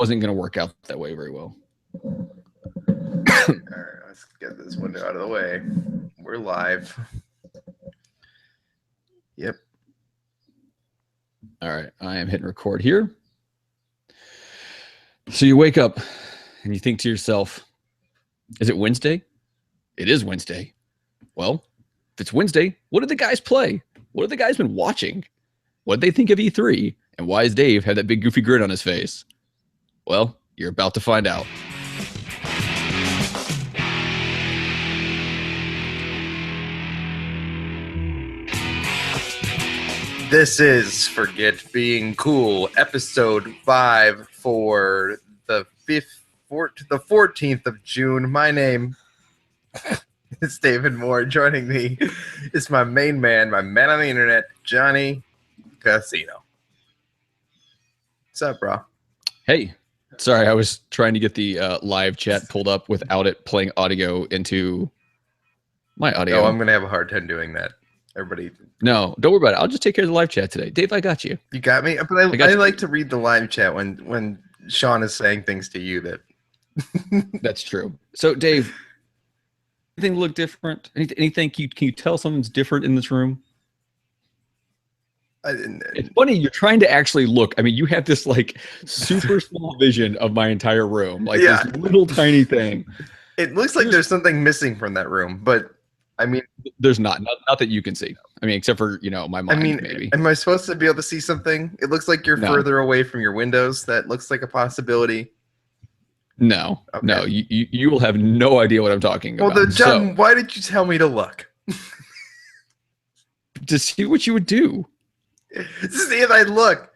wasn't going to work out that way very well. All right, let's get this window out of the way. We're live. Yep. All right, I am hitting record here. So you wake up and you think to yourself, is it Wednesday? It is Wednesday. Well, if it's Wednesday, what did the guys play? What have the guys been watching? What did they think of E3? And why does Dave have that big goofy grin on his face? Well, you're about to find out. This is Forget Being Cool, episode 5 for the 14th of June. My name is David Moore. Joining me is my main man, my man on the internet, Johnny Casino. What's up, bro? Hey, sorry, I was trying to get the live chat pulled up without it playing audio into my audio. No, I'm going to have a hard time doing that. Everybody. No, don't worry about it. I'll just take care of the live chat today. Dave, I got you. You got me? But I like to read the live chat when Sean is saying things to you that... That's true. So, Dave, anything look different? Anything, can you tell something's different in this room? It's funny, you're trying to actually look. I mean, you have this like super small vision of my entire room, like this little tiny thing. It looks like there's something missing from that room, but I mean, there's not that you can see. I mean, except for, my mind, maybe. Am I supposed to be able to see something? It looks like you're further away from your windows. That looks like a possibility. No, okay. No, you will have no idea what I'm talking about. Well, then, John, why did you tell me to look? To see what you would do. To see if I'd look.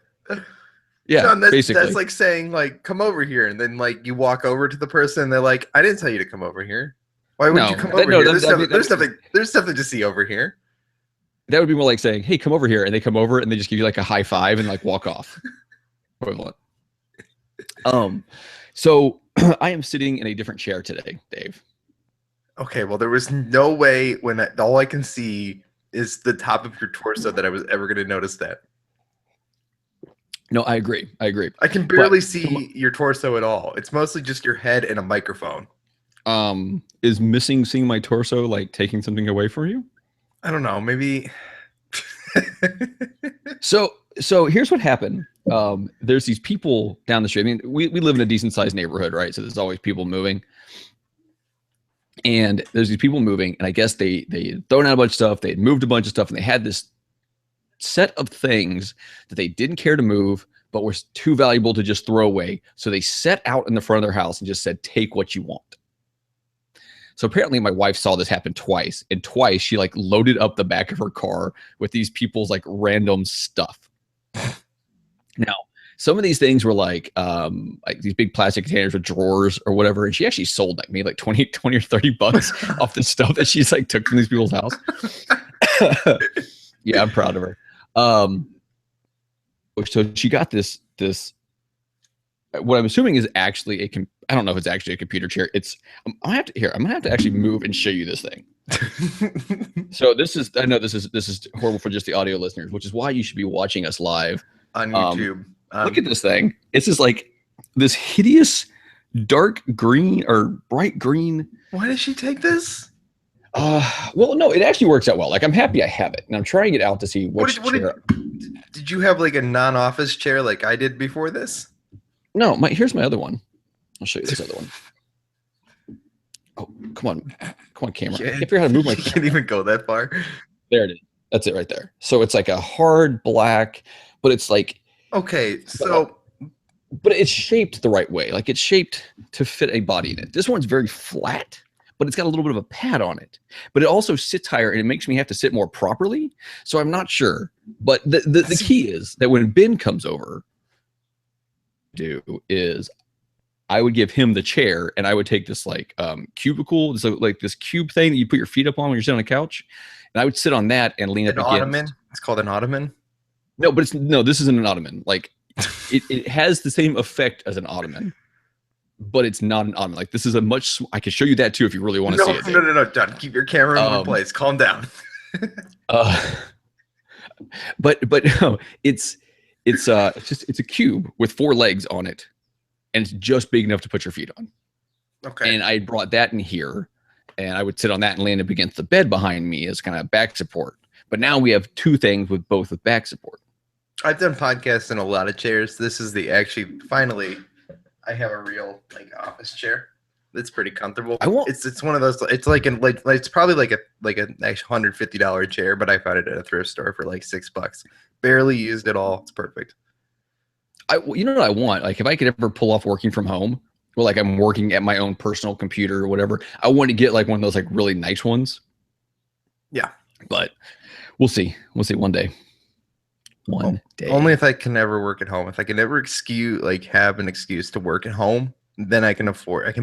Yeah, John, basically. That's like saying, like, come over here, and then, like, you walk over to the person, and they're like, I didn't tell you to come over here. Why would you come over here? There's nothing to see over here. That would be more like saying, hey, come over here, and they come over, and they just give you, like, a high five and, like, walk off. Equivalent. So I am sitting in a different chair today, Dave. Okay, well, there was no way when all I can see is the top of your torso that I was ever going to notice that. No, I agree. I can barely see your torso at all. It's mostly just your head and a microphone. Is seeing my torso like taking something away from you? I don't know. Maybe. So here's what happened. There's these people down the street. I mean, we live in a decent sized neighborhood, right? So there's always people moving. And there's these people moving, and I guess they thrown out a bunch of stuff. They had moved a bunch of stuff, and they had this set of things that they didn't care to move, but were too valuable to just throw away. So they set out in the front of their house and just said, take what you want. So apparently my wife saw this happen twice, and twice she like loaded up the back of her car with these people's like random stuff. Now, some of these things were like these big plastic containers with drawers or whatever. And she actually sold like maybe like 20 or $30 off the stuff that she's like took from these people's house. Yeah, I'm proud of her. So she got this, what I'm assuming is actually I don't know if it's actually a computer chair. I'm gonna have to actually move and show you this thing. So I know this is horrible for just the audio listeners, which is why you should be watching us live on YouTube. Look at this thing. It's just like this hideous dark green or bright green. Why did she take this? Well, no, it actually works out well. Like, I'm happy I have it, and I'm trying it out to see which chair. Did you have like a non-office chair like I did before this? No, here's my other one. I'll show you this other one. Oh, come on, camera. I can't figure out how to move my camera. You can't even go that far. There it is. That's it right there. So it's like a hard black, but it's like... Okay, so... But it's shaped the right way. Like, it's shaped to fit a body in it. This one's very flat, but it's got a little bit of a pad on it. But it also sits higher, and it makes me have to sit more properly. So I'm not sure. But the key is that when Ben comes over, I would give him the chair, and I would take this like cubicle, so like this cube thing that you put your feet up on when you're sitting on the couch, and I would sit on that and lean up against. An ottoman? It's called an ottoman? No, but this isn't an ottoman. Like it has the same effect as an ottoman, but it's not an ottoman. Like, this is I can show you that too if you really want to see it. No, John, keep your camera in one place. Calm down. But no, it's a cube with 4 legs on it. and it's just big enough to put your feet on. Okay. And I brought that in here, and I would sit on that and land up against the bed behind me as kind of back support. But now we have two things with both with back support. I've done podcasts in a lot of chairs. This is finally I have a real like office chair. It's pretty comfortable. It's one of those. It's like it's probably like a $150 chair, but I found it at a thrift store for like $6. Barely used at all. It's perfect. You know what I want? Like if I could ever pull off working from home, or like I'm working at my own personal computer or whatever, I want to get like one of those like really nice ones. Yeah, but we'll see. We'll see one day. One day. Only if I can never work at home. If I can never have an excuse to work at home, then I can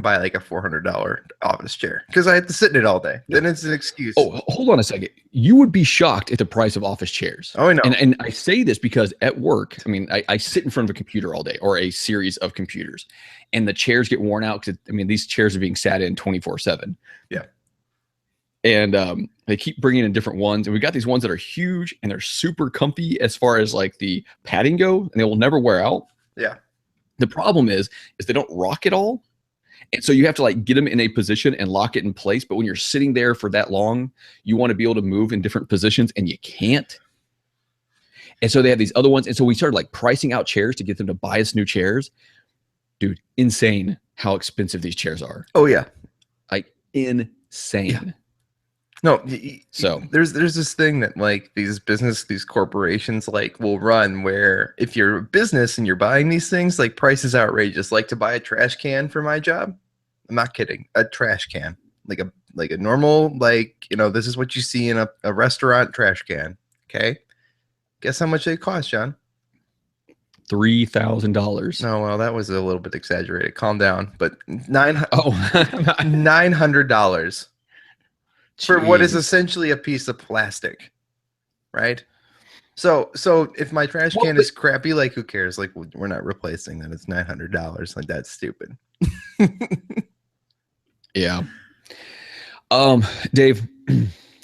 buy like a $400 office chair because I have to sit in it all day. Then it's an excuse. Oh, hold on a second. You would be shocked at the price of office chairs. Oh, I know. And I say this because at work, I mean, I sit in front of a computer all day or a series of computers, and the chairs get worn out because, I mean, these chairs are being sat in 24/7. Yeah. And they keep bringing in different ones. And we got these ones that are huge and they're super comfy as far as like the padding go, and they will never wear out. Yeah. The problem is they don't rock at all. And so you have to like get them in a position and lock it in place. But when you're sitting there for that long, you want to be able to move in different positions and you can't. And so they have these other ones. And so we started like pricing out chairs to get them to buy us new chairs. Dude, insane how expensive these chairs are. Oh, yeah. Like insane. Yeah. No, so there's this thing that like these corporations like will run where if you're a business and you're buying these things, like price is outrageous. Like to buy a trash can for my job, I'm not kidding, a trash can, like a normal, like, you know, this is what you see in a restaurant trash can. Okay, guess how much they cost, John? $3,000. No, well, that was a little bit exaggerated. Calm down. But $900. For what is essentially a piece of plastic, right? So if my trash can is crappy, like who cares? Like we're not replacing that. It's $900. Like that's stupid. Yeah. Dave,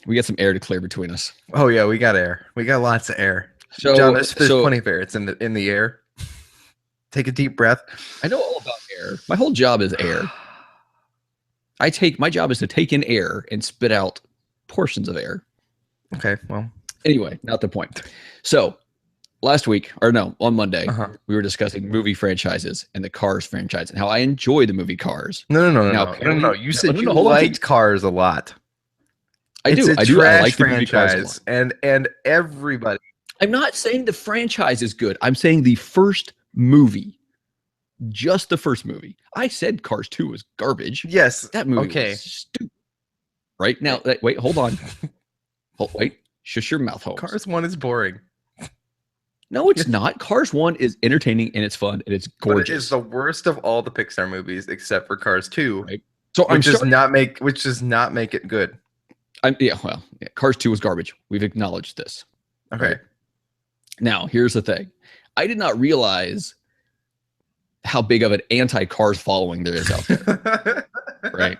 we got some air to clear between us. Oh yeah, we got air. We got lots of air. So John, there's plenty of air. It's in the air. Take a deep breath. I know all about air. My whole job is air. My job is to take in air and spit out portions of air. Okay, well. Anyway, not the point. So on Monday, we were discussing movie franchises and the Cars franchise and how I enjoy the movie Cars. No. You said you liked Cars a lot. I do. I like the movie Cars a lot. And everybody. I'm not saying the franchise is good. I'm saying the first movie. Just the first movie. I said Cars 2 was garbage. Yes. That movie was stupid. Right now, wait, hold on. Wait, shush your mouth, Holmes. Cars 1 is boring. No, it's not. Cars 1 is entertaining and it's fun and it's gorgeous. But it is the worst of all the Pixar movies except for Cars 2. Right. So which does not make it good. Cars 2 was garbage. We've acknowledged this. Okay. Right? Now, here's the thing. I did not realize how big of an anti-Cars following there is out there. Right.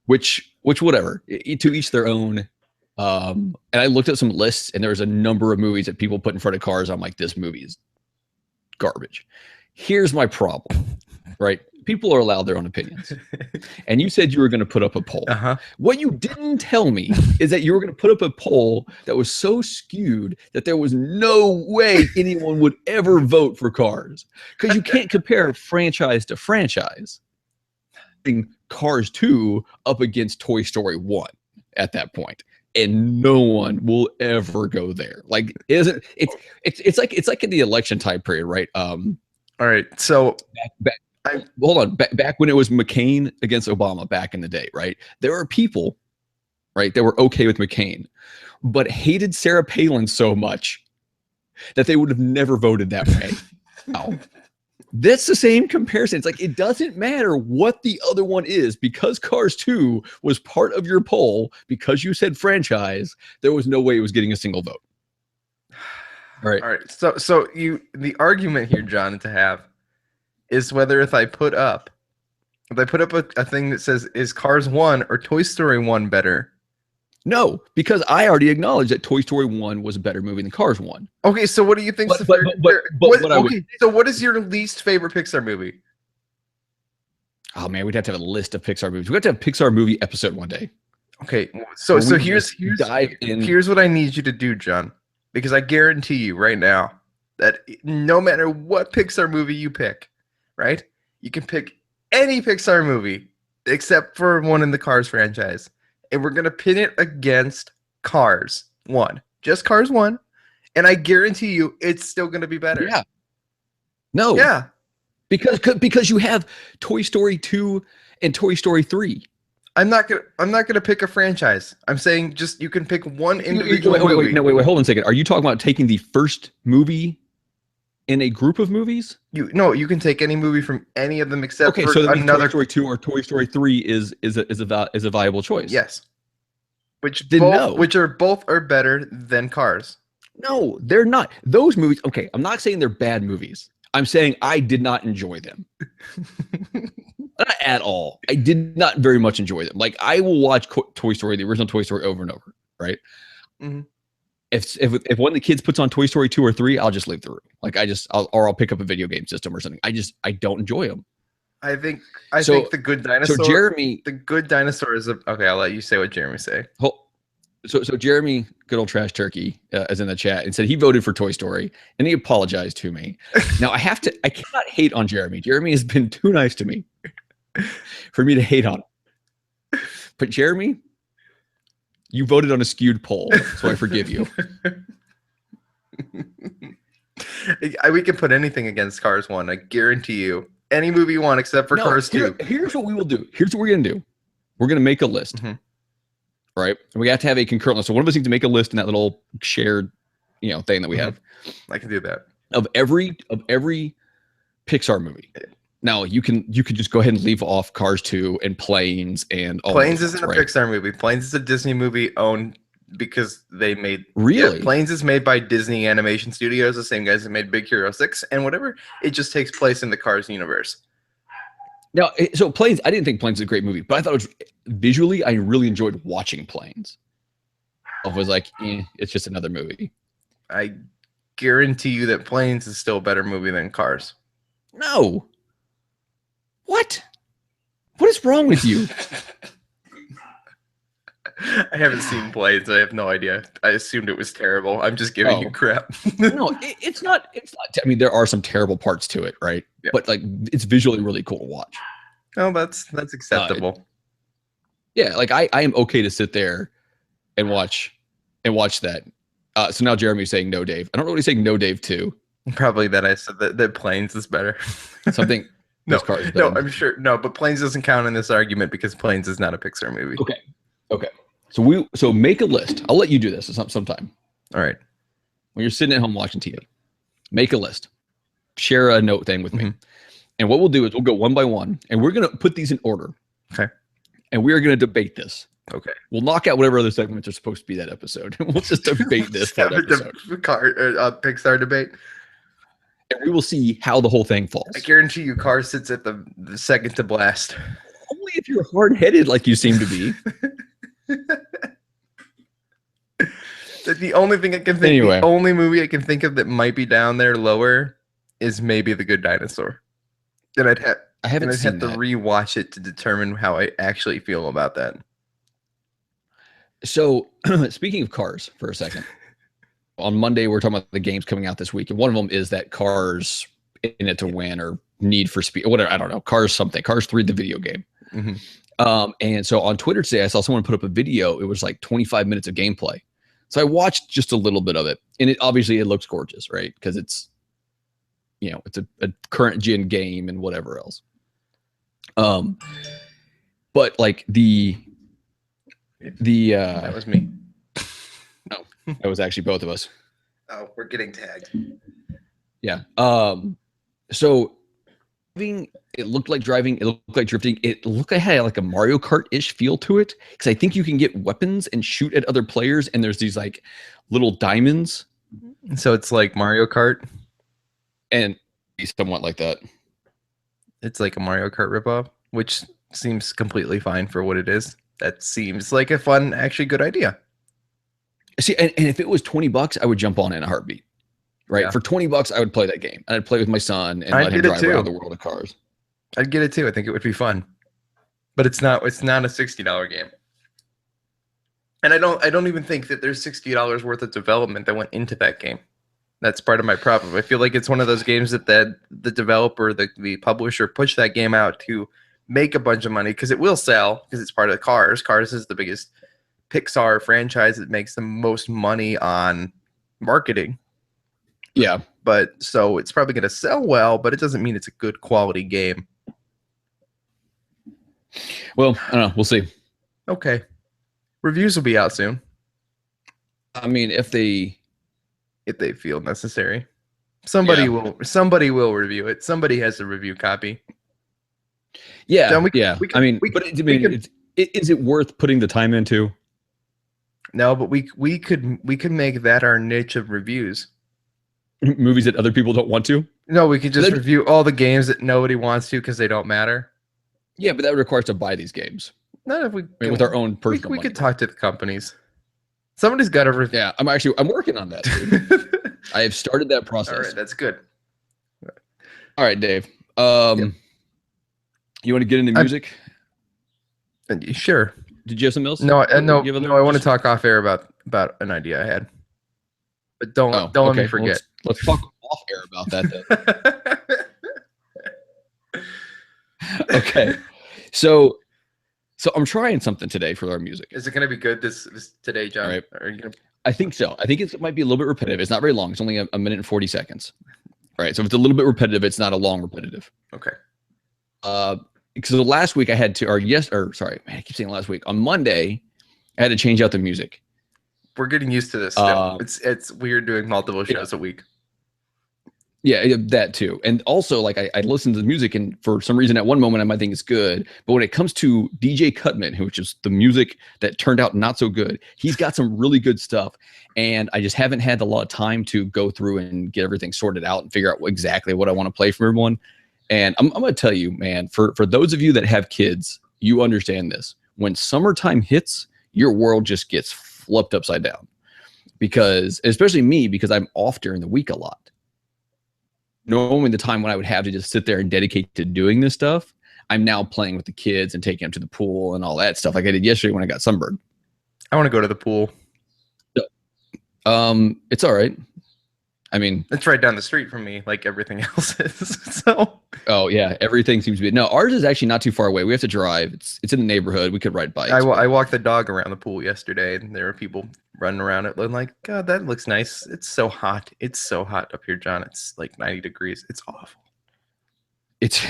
Which whatever, to each their own. And I looked at some lists and there was a number of movies that people put in front of Cars. I'm like, this movie is garbage. Here's my problem, right? People are allowed their own opinions. And you said you were going to put up a poll. What you didn't tell me is that you were going to put up a poll that was so skewed that there was no way anyone would ever vote for Cars. Because you can't compare franchise to franchise. Cars 2 up against Toy Story 1 at that point. And no one will ever go there. Like, it's like in the election time period, right? All right. So hold on. Back when it was McCain against Obama back in the day, right? There were people, right, that were okay with McCain, but hated Sarah Palin so much that they would have never voted that way. Wow. That's the same comparison. It's like, it doesn't matter what the other one is, because Cars 2 was part of your poll, because you said franchise, there was no way it was getting a single vote. All right. So the argument here, John, to have is whether if I put up a thing that says, is Cars 1 or Toy Story 1 better? No, because I already acknowledged that Toy Story 1 was a better movie than Cars 1. Okay, so what do you think? But what I would, Okay, so what is your least favorite Pixar movie? oh man, we'd have to have a list of Pixar movies. We have to have a Pixar movie episode one day. Okay, so here's dive in. Here's what I need you to do, John, because I guarantee you right now that no matter what Pixar movie you pick, right, you can pick any Pixar movie except for one in the Cars franchise, and we're gonna pin it against Cars 1, just Cars 1, and I guarantee you it's still gonna be better. Yeah. No. Yeah. Because you have Toy Story 2 and Toy Story 3. I'm not gonna pick a franchise. I'm saying just you can pick one individual movie. Wait, hold on a second. Are you talking about taking the first movie in a group of movies? You can take any movie from any of them except for so another. Toy Story 2 or Toy Story 3 is a viable choice. Yes. Which are both better than Cars. No, they're not. Those movies, okay, I'm not saying they're bad movies. I'm saying I did not enjoy them. Not at all. I did not very much enjoy them. Like, I will watch Toy Story, the original Toy Story, over and over, right? Mm-hmm. If one of the kids puts on Toy Story 2 or 3, I'll just leave the room. Like, I'll pick up a video game system or something. I don't enjoy them. I think the Good Dinosaur. So Jeremy, the Good Dinosaur is okay. I'll let you say what Jeremy say. So Jeremy, good old trash turkey, is in the chat and said he voted for Toy Story and he apologized to me. Now I cannot hate on Jeremy. Jeremy has been too nice to me for me to hate on him. But Jeremy, you voted on a skewed poll, so I forgive you. We can put anything against Cars 1. I guarantee you. Any movie you want except for Cars 2. Here's what we will do. Here's what we're going to do. We're going to make a list. Mm-hmm. Right? And we have to have a concurrent list. So one of us needs to make a list in that little shared, thing that we have. I can do that. Of every Pixar movie. Yeah. Now you can just go ahead and leave off Cars 2 and Planes and all Planes isn't a Pixar movie. Planes is a Disney movie owned because they made really. Yeah, Planes is made by Disney Animation Studios, the same guys that made Big Hero 6 and whatever. It just takes place in the Cars universe. Now, so Planes, I didn't think Planes was a great movie, but I thought it was visually, I really enjoyed watching Planes. I was like, it's just another movie. I guarantee you that Planes is still a better movie than Cars. No. What? What is wrong with you? I haven't seen Planes. I have no idea. I assumed it was terrible. I'm just giving you crap. No, it's not. I mean, there are some terrible parts to it, right? Yeah. But like, it's visually really cool to watch. Oh, that's acceptable. Yeah, like I am okay to sit there and watch that. So now Jeremy's saying no, Dave. I don't know what he's saying no, Dave too. Probably that I said that Planes is better. Something. No, I'm sure. No, but Planes doesn't count in this argument because Planes is not a Pixar movie. Okay. So make a list. I'll let you do this sometime. All right. When you're sitting at home watching TV, make a list. Share a note thing with me. And what we'll do is we'll go one by one, and we're going to put these in order. Okay. And we are going to debate this. Okay. We'll knock out whatever other segments are supposed to be that episode. We'll just debate this for that episode. Pixar debate. And we will see how the whole thing falls. I guarantee you Cars sits at the second to blast. Only if you're hard-headed like you seem to be. The only thing I can think anyway. The only movie I can think of that might be down there lower is maybe The Good Dinosaur. And I'd have to rewatch it to determine how I actually feel about that. So, speaking of Cars for a second, on Monday we're talking about the games coming out this week, and one of them is that Cars In It to Win or Need for Speed, or whatever. I don't know. Cars 3, the video game. And so on Twitter today, I saw someone put up a video. It was like 25 minutes of gameplay. So I watched just a little bit of it, and it looks gorgeous, right? Because it's, it's a current gen game and whatever else. But like the that was me. No, that was actually both of us. Oh, we're getting tagged. Yeah. So it looked like driving, it looked like drifting, it looked like it had like a Mario Kart-ish feel to it, because I think you can get weapons and shoot at other players, and there's these like little diamonds. So it's like Mario Kart? And somewhat like that. It's like a Mario Kart ripoff, which seems completely fine for what it is. That seems like a fun, actually good idea. See, and if it was $20, I would jump on it in a heartbeat. Right? Yeah. For $20, I would play that game. And I'd play with my son and I'd let him get it drive too. around the world of cars. I'd get it too. I think it would be fun. But it's not a $60 game. And I don't even think that there's $60 worth of development that went into that game. That's part of my problem. I feel like it's one of those games that the developer, the publisher pushed that game out to make a bunch of money because it will sell because it's part of Cars. Cars is the biggest Pixar franchise that makes the most money on marketing. Yeah. But so it's probably going to sell well, but it doesn't mean it's a good quality game. Well, I don't know. We'll see. Okay. Reviews will be out soon. I mean, if they feel necessary. Somebody will review it. Somebody has a review copy. Yeah. John, is it worth putting the time into? No, but we could make that our niche of reviews. Movies that other people don't want to? No, we could just review all the games that nobody wants to because they don't matter. Yeah, but that would require us to buy these games. Not if we with our own personal we money. could talk to the companies. Somebody's got to review. Yeah, I'm working on that, dude. I have started that process. All right, that's good. All right, Dave. You want to get into music? Sure. Did you have something else? No, I want to talk off air about an idea I had. But don't let me forget. Let's talk off air about that then. Okay. So I'm trying something today for our music. Is it going to be good this today, John? All right. Are you gonna... I think so. I think it might be a little bit repetitive. It's not very long. It's only a minute and 40 seconds. All right. So if it's a little bit repetitive, it's not a long repetitive. Okay. Because last week I had to, I keep saying last week. On Monday, I had to change out the music. We're getting used to this still. It's weird doing multiple shows a week. Yeah, that too. And also, like, I listen to the music, and for some reason, at one moment, I might think it's good. But when it comes to DJ Cutman, which is the music that turned out not so good, he's got some really good stuff. And I just haven't had a lot of time to go through and get everything sorted out and figure out exactly what I want to play for everyone. And I'm going to tell you, man, for those of you that have kids, you understand this. When summertime hits, your world just gets flipped upside down. Because, especially me, because I'm off during the week a lot. Normally the time when I would have to just sit there and dedicate to doing this stuff, I'm now playing with the kids and taking them to the pool and all that stuff like I did yesterday when I got sunburned. I want to go to the pool. It's all right. I mean, it's right down the street from me, like everything else is. So. Oh yeah, everything seems to be. No, ours is actually not too far away. We have to drive. It's in the neighborhood. We could ride bikes. I walked the dog around the pool yesterday, and there were people running around it. I'm like, God, that looks nice. It's so hot. It's so hot up here, John. It's like 90 degrees. It's awful. It's.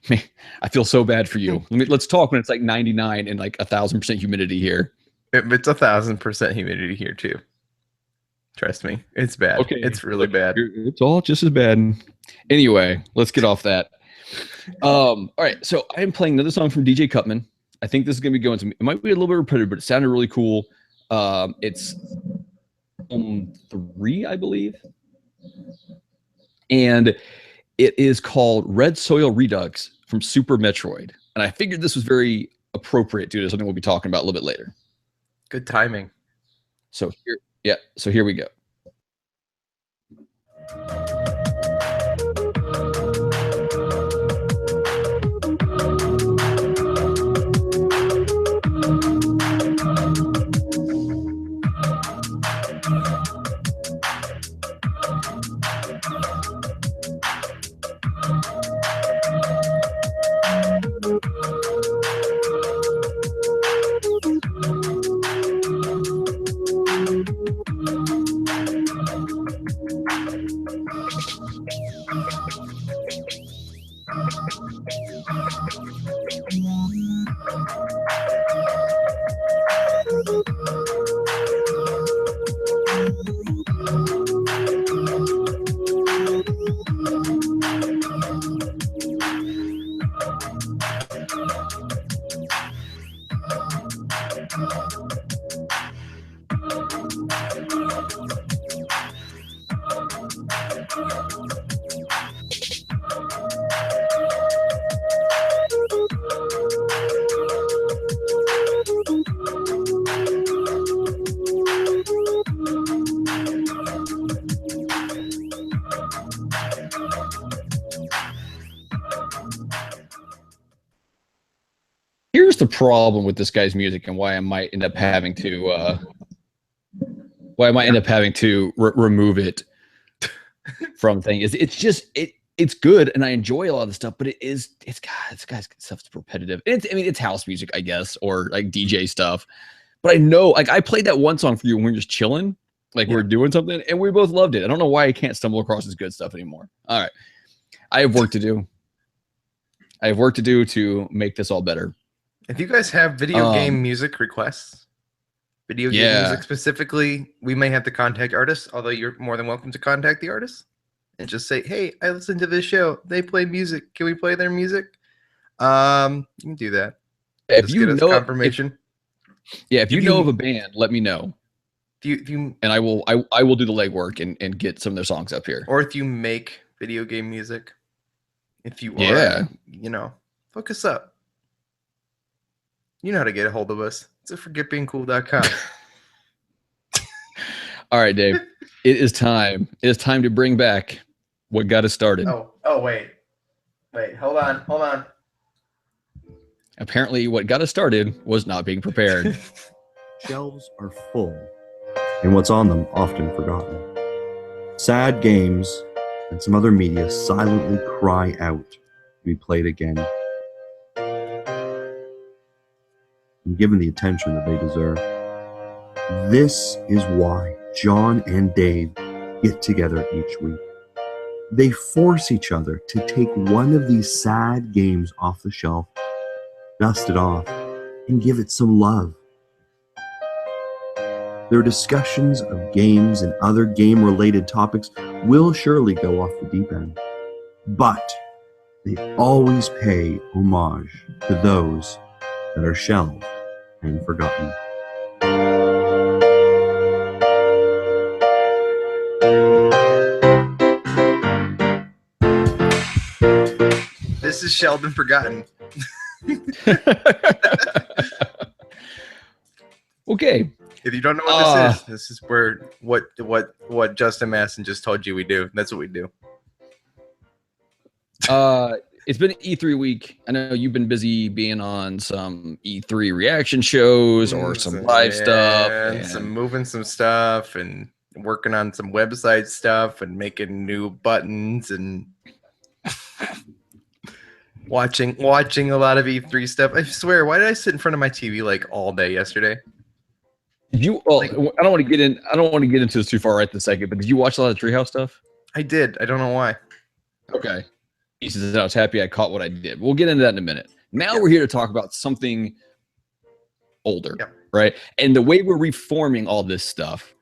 Man, I feel so bad for you. Let's talk when it's like 99 and like 1,000% humidity here. It's 1,000% humidity here too. Trust me, it's bad. Okay, it's really bad. It's all just as bad. Anyway, let's get off that. All right, so I am playing another song from DJ Cutman. I think this is gonna be going to. It might be a little bit repetitive, but it sounded really cool. It's 3, I believe, and it is called Red Soil Redux from Super Metroid. And I figured this was very appropriate due to something we'll be talking about a little bit later. Good timing. So here we go. the problem with this guy's music and why I might end up having to remove it from thing is it's good and I enjoy a lot of the stuff, but this guy's stuff's repetitive. It's house music, I guess, or like DJ stuff. But I know, like, I played that one song for you when we were just chilling, like we were doing something, and we both loved it. I don't know why I can't stumble across this good stuff anymore. All right, I have work to do. I have work to do to make this all better. If you guys have video game music requests, video game music specifically, we may have to contact artists, although you're more than welcome to contact the artists and just say, hey, I listened to this show. They play music. Can we play their music? You can do that. If just you get us know confirmation. If you know of a band, let me know. And I will do the legwork and get some of their songs up here. Or if you make video game music, if you are, hook us up. You know how to get a hold of us. It's at forgetbeingcool.com. All right, Dave. It is time. It is time to bring back what got us started. Oh, wait. Hold on. Apparently, what got us started was not being prepared. Shelves are full, and what's on them often forgotten. Sad games and some other media silently cry out to be played again, and given the attention that they deserve. This is why John and Dave get together each week. They force each other to take one of these sad games off the shelf, dust it off, and give it some love. Their discussions of games and other game-related topics will surely go off the deep end, but they always pay homage to those that are shelved and forgotten. This is shelved and forgotten. Okay. If you don't know what this is where what Justin Masson just told you we do. That's what we do. It's been E3 week. I know you've been busy being on some E3 reaction shows or some live stuff. And some moving some stuff and working on some website stuff and making new buttons and watching a lot of E3 stuff. I swear, why did I sit in front of my TV like all day yesterday? I don't want to get into this too far right this second, but did you watch a lot of Treehouse stuff? I did. I don't know why. Okay. He says, I was happy I caught what I did. We'll get into that in a minute. Now we're here to talk about something older, right? And the way we're reforming all this stuff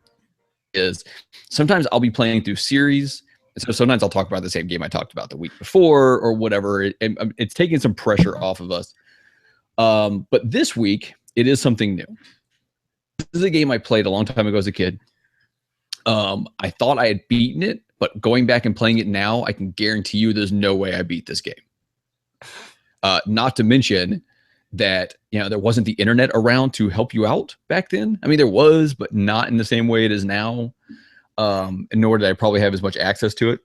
is sometimes I'll be playing through series. So sometimes I'll talk about the same game I talked about the week before or whatever. It's taking some pressure off of us. But this week, it is something new. This is a game I played a long time ago as a kid. I thought I had beaten it, but going back and playing it now, I can guarantee you there's no way I beat this game. Not to mention that, there wasn't the internet around to help you out back then. I mean, there was, but not in the same way it is now. And nor did I probably have as much access to it.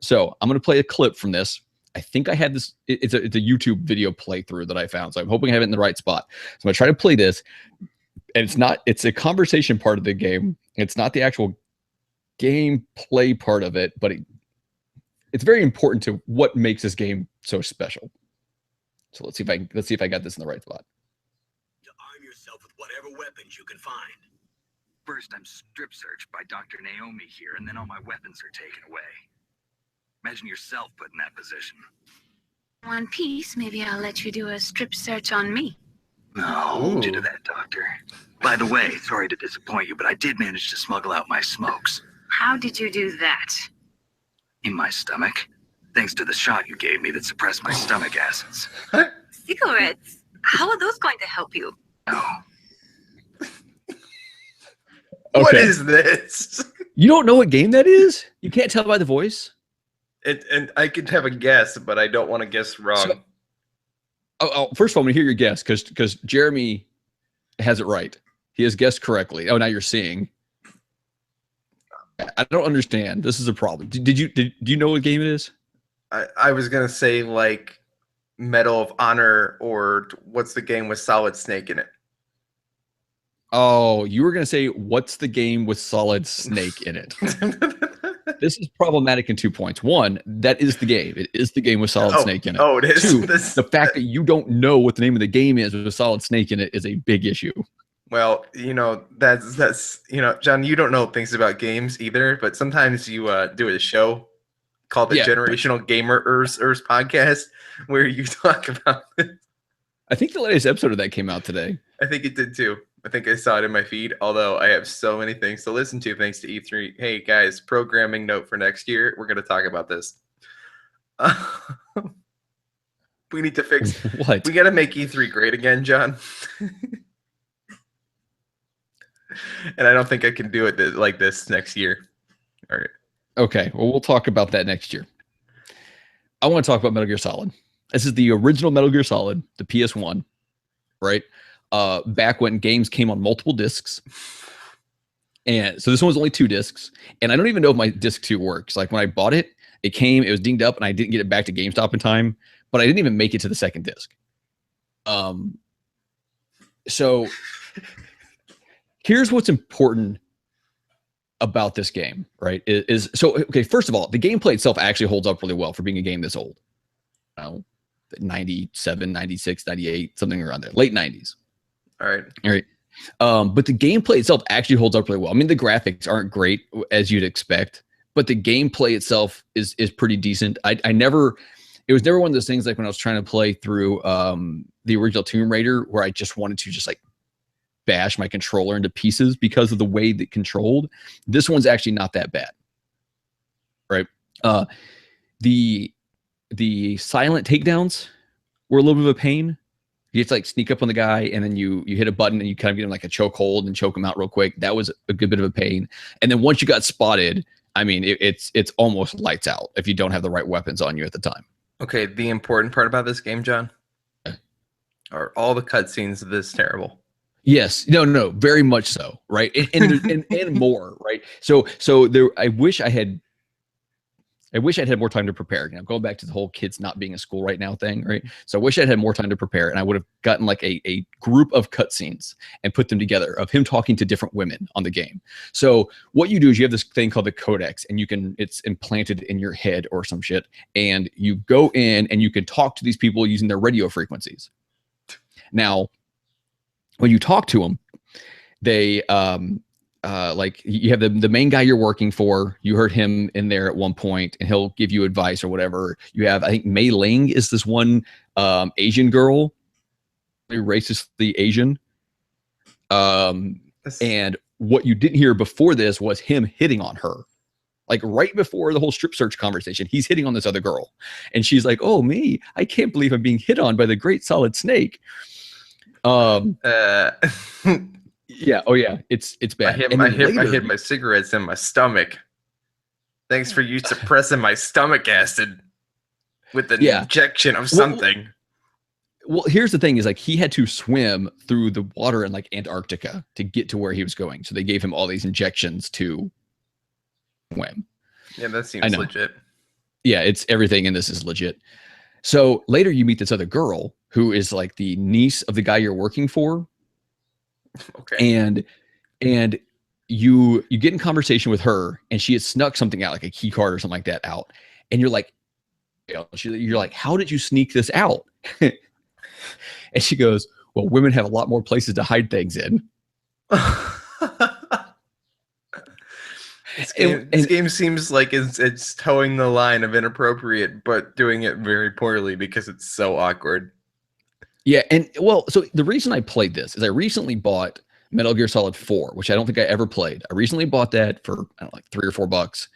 So I'm going to play a clip from this. I think I had this. It's a YouTube video playthrough that I found. So I'm hoping I have it in the right spot. So I'm going to try to play this. And it's a conversation part of the game. It's not the actual gameplay part of it, but it's very important to what makes this game so special. So let's see if I got this in the right spot. To arm yourself with whatever weapons you can find. First, I'm strip searched by Dr. Naomi here, and then all my weapons are taken away. Imagine yourself put in that position. One piece, maybe I'll let you do a strip search on me. No, hold you to that, Doctor. By the way, sorry to disappoint you, but I did manage to smuggle out my smokes. How did you do that? In my stomach. Thanks to the shot you gave me that suppressed my stomach acids. Cigarettes? How are those going to help you? No. What is this? You don't know what game that is? You can't tell by the voice? And I could have a guess, but I don't want to guess wrong. First of all, I'm going to hear your guess because Jeremy has it right. He has guessed correctly. Oh, now you're seeing. I don't understand. This is a problem. Do you know what game it is? I was going to say like Medal of Honor, or what's the game with Solid Snake in it? Oh, you were going to say, what's the game with Solid Snake in it? This is problematic in 2 points. One, that is the game. It is the game with Solid Snake in it. Oh, it is. Two, the fact that you don't know what the name of the game is with Solid Snake in it is a big issue. Well, that's John, you don't know things about games either, but sometimes you do a show called the Generational Gamers podcast where you talk about it. I think the latest episode of that came out today. I think it did too. I think I saw it in my feed, although I have so many things to listen to thanks to E3. Hey, guys, programming note for next year. We're going to talk about this. We need to fix... What? We got to make E3 great again, John. And I don't think I can do it like this next year. All right. Okay, well, we'll talk about that next year. I want to talk about Metal Gear Solid. This is the original Metal Gear Solid, the PS1, right? Back when games came on multiple discs. And so this one was only 2 discs. And I don't even know if my disc 2 works. Like when I bought it, it was dinged up and I didn't get it back to GameStop in time, but I didn't even make it to the second disc. So here's what's important about this game, right? Okay, first of all, the gameplay itself actually holds up really well for being a game this old. 97, 96, 98, something around there, late 90s. All right. But the gameplay itself actually holds up really well. I mean, the graphics aren't great as you'd expect, but the gameplay itself is pretty decent. It was never one of those things like when I was trying to play through the original Tomb Raider where I just wanted to just like bash my controller into pieces because of the way that it controlled. This one's actually not that bad, right? The silent takedowns were a little bit of a pain. You have to like sneak up on the guy and then you hit a button and you kind of get him like a choke hold and choke him out real quick. That was a good bit of a pain. And then once you got spotted, I mean, it's almost lights out if you don't have the right weapons on you at the time. Okay, the important part about this game, John, are all the cutscenes of this terrible? Yes, no, very much so, right? And more, right? So there, I wish I had more time to prepare. I'm going back to the whole kids not being in school right now thing, right? So I wish I'd had more time to prepare, and I would have gotten like a group of cutscenes and put them together of him talking to different women on the game. So what you do is you have this thing called the Codex, and it's implanted in your head or some shit, and you go in and you can talk to these people using their radio frequencies. Now, when you talk to them, they like you have the main guy you're working for. You heard him in there at one point, and he'll give you advice or whatever. You have, I think, Mei Ling is this one Asian girl, racistly Asian. And what you didn't hear before this was him hitting on her. Like right before the whole strip search conversation, he's hitting on this other girl, and she's like, "Oh, me, I can't believe I'm being hit on by the great Solid Snake." Yeah. Oh, yeah. It's bad. I hid my cigarettes in my stomach. Thanks for you suppressing my stomach acid with an injection of something. Well, here's the thing: is like he had to swim through the water in like Antarctica to get to where he was going. So they gave him all these injections to swim. Yeah, that seems legit. Yeah, it's everything in this is legit. So later you meet this other girl who is like the niece of the guy you're working for. Okay. And you get in conversation with her, and she had snuck something out, like a key card or something like that out. And you're like, how did you sneak this out? And she goes, well, women have a lot more places to hide things in. This game seems like it's towing the line of inappropriate, but doing it very poorly because it's so awkward. Yeah, and well, so the reason I played this is I recently bought Metal Gear Solid 4, which I don't think I ever played. I recently bought that for I don't know, like $3 or $4.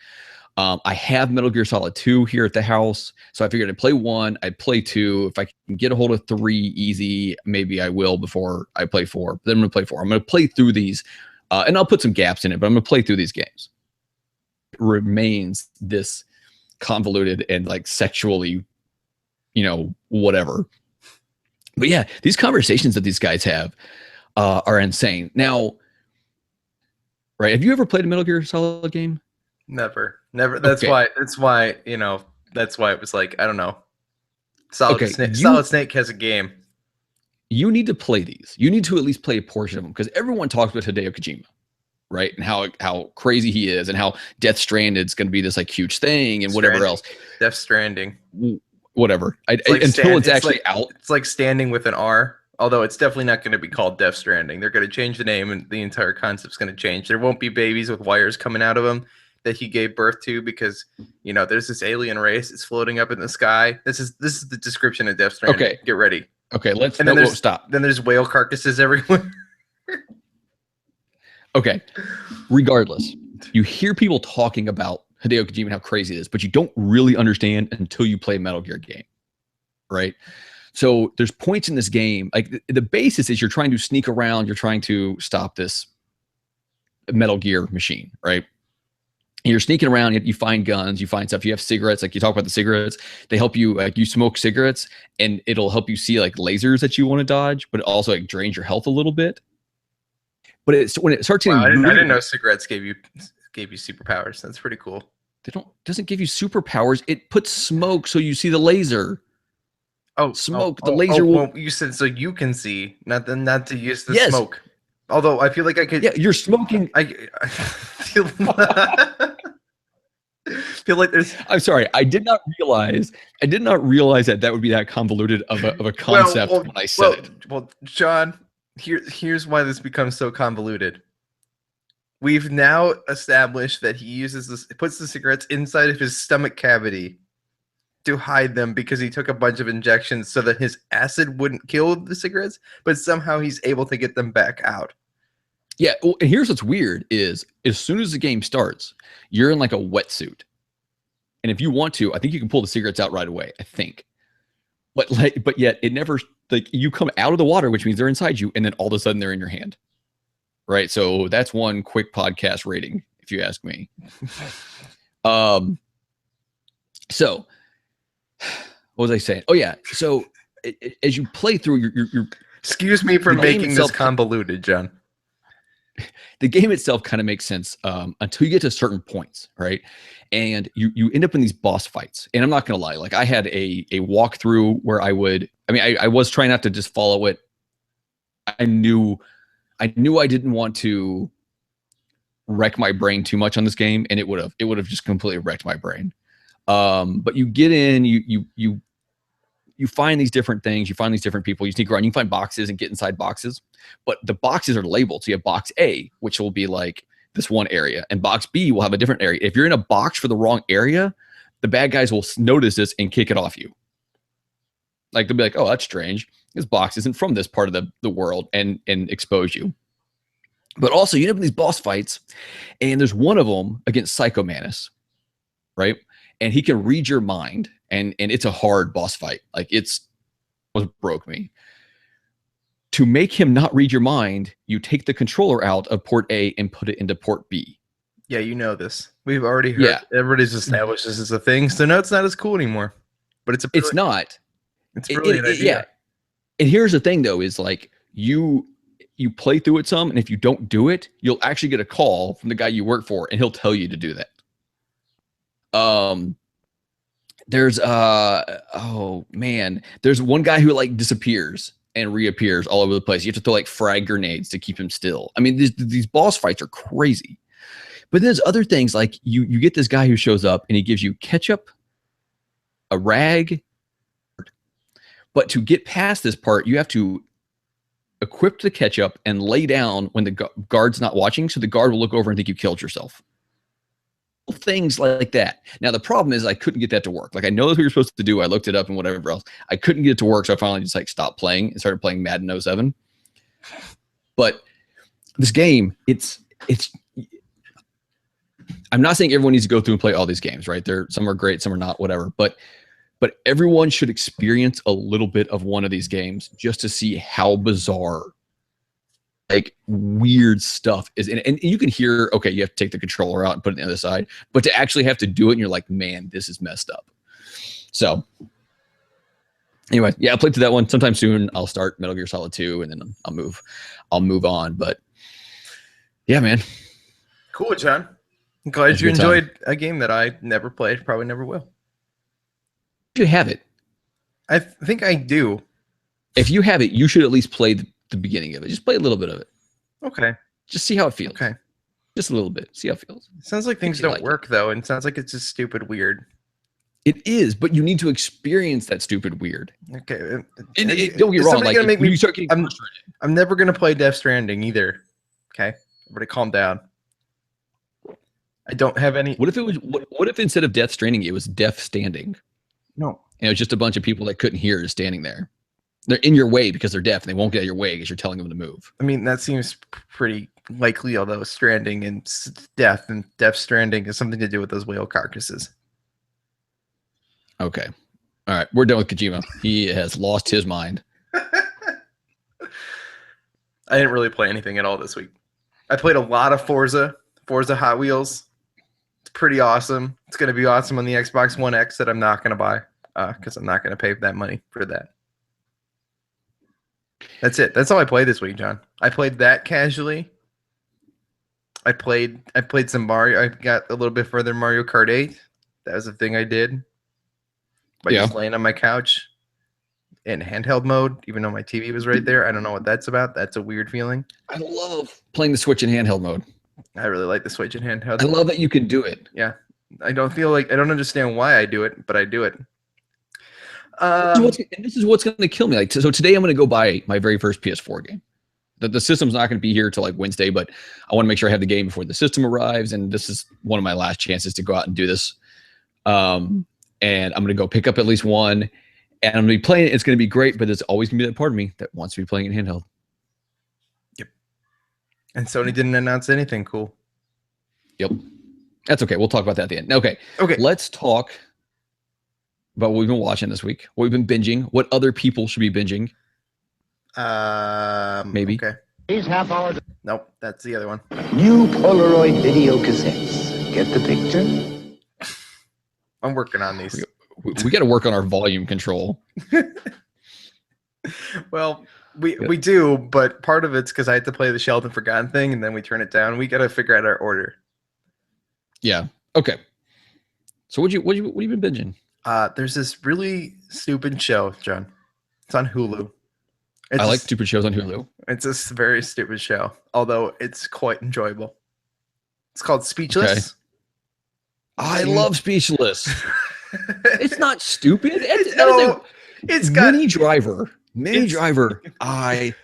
I have Metal Gear Solid 2 here at the house, so I figured I'd play 1, I'd play 2. If I can get a hold of 3 easy, maybe I will before I play 4. But then I'm going to play 4. I'm going to play through these, and I'll put some gaps in it, but I'm going to play through these games. It remains this convoluted and like sexually, whatever. But yeah, these conversations that these guys have are insane. Now, right? Have you ever played a Metal Gear Solid game? Never. That's okay. That's why it was like, I don't know. Solid Snake has a game. You need to play these. You need to at least play a portion of them because everyone talks about Hideo Kojima, right? And how crazy he is and how Death Stranded is going to be this like huge thing and whatever else. Death Stranding. Whatever. It's actually out. It's like Standing with an R. Although it's definitely not going to be called Death Stranding. They're going to change the name and the entire concept's going to change. There won't be babies with wires coming out of them that he gave birth to because, you know, there's this alien race that's floating up in the sky. This is the description of Death Stranding. Okay. Get ready. Okay, stop. Then there's whale carcasses everywhere. Okay. Regardless, you hear people talking about Hideo Kojima and how crazy it is, but you don't really understand until you play a Metal Gear game, right? So there's points in this game, like the basis is you're trying to sneak around, you're trying to stop this Metal Gear machine, right? And you're sneaking around, you find guns, you find stuff, you have cigarettes, like you talk about the cigarettes, they help you, like you smoke cigarettes and it'll help you see like lasers that you want to dodge, but it also like drains your health a little bit. But it's when it starts getting I didn't know cigarettes gave you superpowers. That's pretty cool. Doesn't give you superpowers, it puts smoke so you see the laser. The laser will. Well, you said so you can see, not to use the smoke. Although I feel like I could. Yeah, you're smoking. I feel, feel like there's. I'm sorry. I did not realize that would be that convoluted of a concept when I said it. Well, John, here's why this becomes so convoluted. We've now established that he puts the cigarettes inside of his stomach cavity to hide them because he took a bunch of injections so that his acid wouldn't kill the cigarettes, but somehow he's able to get them back out. Yeah, well, and here's what's weird is as soon as the game starts, you're in like a wetsuit. And if you want to, I think you can pull the cigarettes out right away, I think. But yet it never, like you come out of the water, which means they're inside you, and then all of a sudden they're in your hand. Right? So that's one quick podcast rating, if you ask me. So what was I saying? Oh yeah. So as you play through your excuse me for making this convoluted, John. The game itself kind of makes sense until you get to certain points, right? And you end up in these boss fights. And I'm not gonna lie, like I had a walkthrough where I was trying not to just follow it. I knew I didn't want to wreck my brain too much on this game, and it would have just completely wrecked my brain. But you get in, you find these different things, you find these different people, you sneak around, you can find boxes and get inside boxes, but the boxes are labeled. So you have box A, which will be like this one area, and box B will have a different area. If you're in a box for the wrong area, the bad guys will notice this and kick it off you. Like they'll be like, oh, that's strange. This box isn't from this part of the world, and expose you. But also you end up in these boss fights, and there's one of them against Psycho Manus, right? And he can read your mind, and it's a hard boss fight. Like it's what broke me. To make him not read your mind, you take the controller out of port A and put it into port B. Yeah, you know this. We've already heard. Yeah. Everybody's established this as a thing, so now it's not as cool anymore. But it's not. It's really an idea. Yeah. And here's the thing, though, is like you play through it some, and if you don't do it, you'll actually get a call from the guy you work for, and he'll tell you to do that. There's there's one guy who like disappears and reappears all over the place. You have to throw like frag grenades to keep him still. I mean, these boss fights are crazy. But there's other things like you get this guy who shows up and he gives you ketchup, a rag. But to get past this part, you have to equip the ketchup and lay down when the guard's not watching, so the guard will look over and think you killed yourself. Things like that. Now, the problem is I couldn't get that to work. Like, I know that's what you're supposed to do. I looked it up and whatever else. I couldn't get it to work, so I finally just like stopped playing and started playing Madden 07. But this game, it's I'm not saying everyone needs to go through and play all these games, right? Some are great, some are not, whatever. But everyone should experience a little bit of one of these games just to see how bizarre, like weird stuff is. And you can hear, okay, you have to take the controller out and put it on the other side, but to actually have to do it, and you're like, man, this is messed up. So anyway, yeah, I'll play to that one sometime soon. I'll start Metal Gear Solid 2 and then I'll move on. But yeah, man. Cool, John. I'm glad you enjoyed a game that I never played, probably never will. You have it. I think I do. If you have it, you should at least play the beginning of it. Just play a little bit of it. Okay. Just see how it feels. Okay. Just a little bit. See how it feels. Sounds like things you don't like work though, and it sounds like it's just stupid weird. It is, but you need to experience that stupid weird. Okay. And don't get wrong. Like, gonna make when me, you start getting frustrated. I'm never gonna play Death Stranding either. Okay. Everybody calm down. I don't have any. What if it was? What if instead of Death Stranding, it was Death Standing? No. And it was just a bunch of people that couldn't hear standing there. They're in your way because they're deaf, and they won't get out of your way because you're telling them to move. I mean, that seems pretty likely, although Stranding and Death Stranding has something to do with those whale carcasses. Okay. All right. We're done with Kojima. He has lost his mind. I didn't really play anything at all this week. I played a lot of Forza Hot Wheels. It's pretty awesome. It's going to be awesome on the Xbox One X that I'm not going to buy because I'm not going to pay that money for that. That's it. That's all I played this week, John. I played that casually. I played some Mario. I got a little bit further in Mario Kart 8. That was the thing I did. By just laying on my couch in handheld mode, even though my TV was right there. I don't know what that's about. That's a weird feeling. I love playing the Switch in handheld mode. I really like the Switch in handheld. I love that you can do it. Yeah. I don't understand why I do it, but I do it. This is what's going to kill me. Like, so today I'm going to go buy my very first PS4 game. The system's not going to be here till like Wednesday, but I want to make sure I have the game before the system arrives. And this is one of my last chances to go out and do this. And I'm going to go pick up at least one, and I'm going to be playing it. It's going to be great, but there's always going to be that part of me that wants to be playing it handheld. Yep. And Sony didn't announce anything cool. Yep. That's okay. We'll talk about that at the end. Okay. Let's talk about what we've been watching this week, what we've been binging, what other people should be binging. Maybe. Okay. These half hours. Nope, that's the other one. New Polaroid video cassettes. Get the picture? I'm working on these. We got to work on our volume control. Well, we do, but part of it's because I had to play the Sheldon Forgotten thing, and then we turn it down. We got to figure out our order. Yeah. Okay. So what you been binging? There's this really stupid show, John. It's on Hulu. I like stupid shows on Hulu. It's this very stupid show, although it's quite enjoyable. It's called Speechless. Okay. I love Speechless. It's not stupid. It's got Minnie Driver. Minnie Driver. I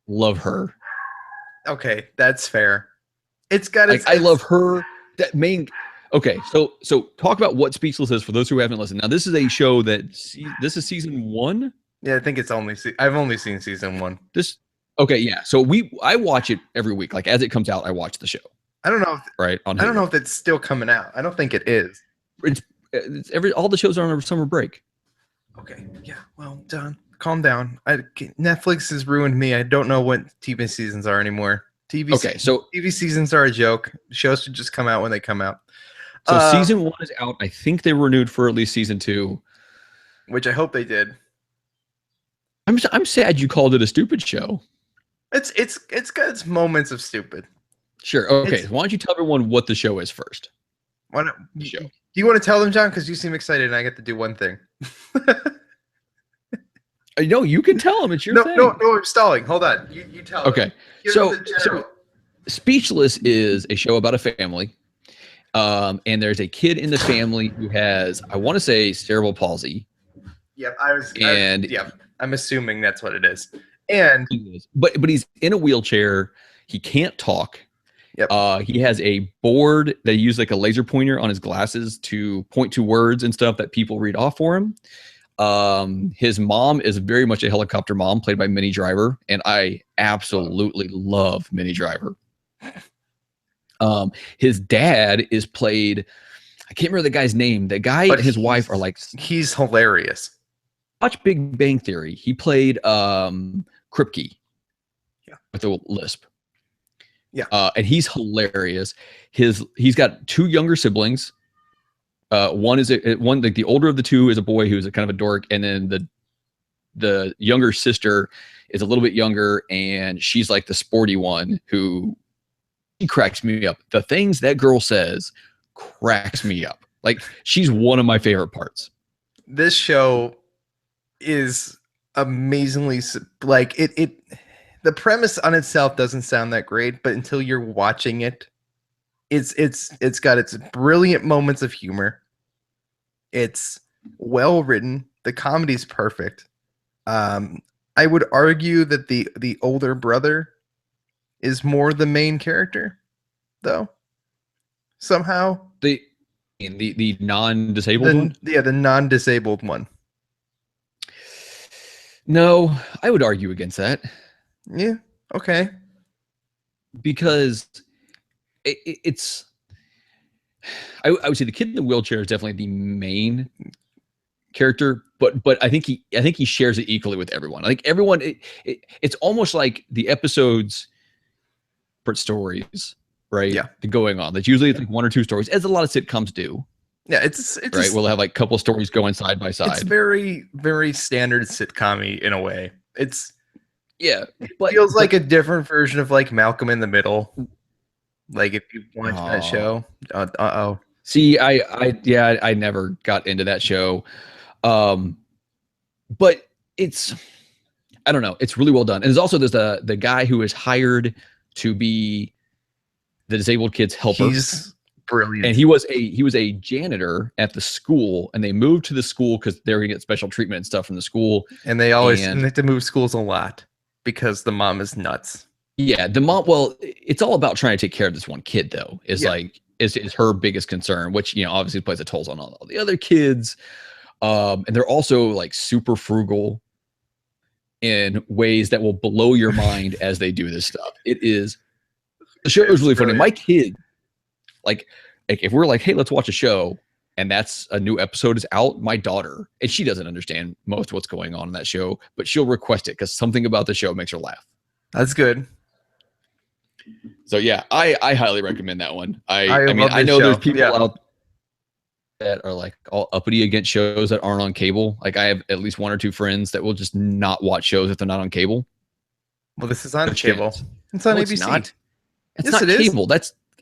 love her. Okay, that's fair. It's got. I love her. That main. Okay, so talk about what Speechless is for those who haven't listened. Now, this is a show that this is season 1. Yeah, I think it's I've only seen season 1. Okay, yeah. So I watch it every week. Like as it comes out, I watch the show. I don't know. Right. I don't know if it's still coming out. I don't think it is. It's all the shows are on a summer break. Okay. Yeah. Well, John, calm down. Netflix has ruined me. I don't know what TV seasons are anymore. TV seasons are a joke. Shows should just come out when they come out. So season 1 is out. I think they renewed for at least season 2, which I hope they did. I'm sad you called it a stupid show. It's got its moments of stupid. Sure. Okay. Why don't you tell everyone what the show is first? Do you want to tell them, John? Because you seem excited, and I get to do one thing. No, you can tell them. It's your thing. No, I'm stalling. Hold on. You tell them. Okay. So Speechless is a show about a family. And there's a kid in the family who has, I want to say, cerebral palsy. Yep. I'm assuming that's what it is. But he's in a wheelchair. He can't talk. Yep. He has a board that he uses like a laser pointer on his glasses to point to words and stuff that people read off for him. His mom is very much a helicopter mom, played by Minnie Driver, and I absolutely love Minnie Driver. His dad is played, I can't remember the guy's name. The guy and his wife are like, he's hilarious. Watch Big Bang Theory. He played Kripke. Yeah. With a lisp. Yeah. And he's hilarious. He's got 2 younger siblings. One like the older of the 2 is a boy who's a kind of a dork, and then the younger sister is a little bit younger, and she's like the sporty one who cracks me up. The things that girl says cracks me up. Like she's one of my favorite parts. This show is amazingly like it. The premise on itself doesn't sound that great, but until you're watching it, it's got its brilliant moments of humor. It's well written. The comedy's perfect. I would argue that the older brother is more the main character, though. Somehow, The non-disabled one? Yeah, the non-disabled one. No, I would argue against that. Yeah. Okay. Because it's I would say the kid in the wheelchair is definitely the main character, but I think he shares it equally with everyone. I think everyone it's almost like the episodes for stories, right? Yeah. Going on. That's usually like one or two stories, as a lot of sitcoms do. Yeah, it's right. We'll have like a couple of stories going side by side. It's very, very standard sitcom-y in a way. It feels like a different version of like Malcolm in the Middle. Like if you watch that show. See, I never got into that show. But it's, I don't know, it's really well done. And there's also the guy who is hired to be the disabled kid's helper. He's brilliant. And he was a janitor at the school, and they moved to the school because they were gonna get special treatment and stuff from the school. And they have to move schools a lot because the mom is nuts. Yeah, the mom. Well, it's all about trying to take care of this one kid, though. Is her biggest concern, which obviously plays a toll on all the other kids. And they're also like super frugal in ways that will blow your mind as they do this stuff. The show is really funny. My kid, like if we're like, hey, let's watch a show, and that's a new episode is out, my daughter, and she doesn't understand most of what's going on in that show, but she'll request it because something about the show makes her laugh. That's good. So yeah, I highly recommend that one. I know show. There's people out that are like all uppity against shows that aren't on cable. Like I have at least one or two friends that will just not watch shows if they're not on cable. Well, this is on cable. It's on ABC. It's not. It's Yes, not it cable.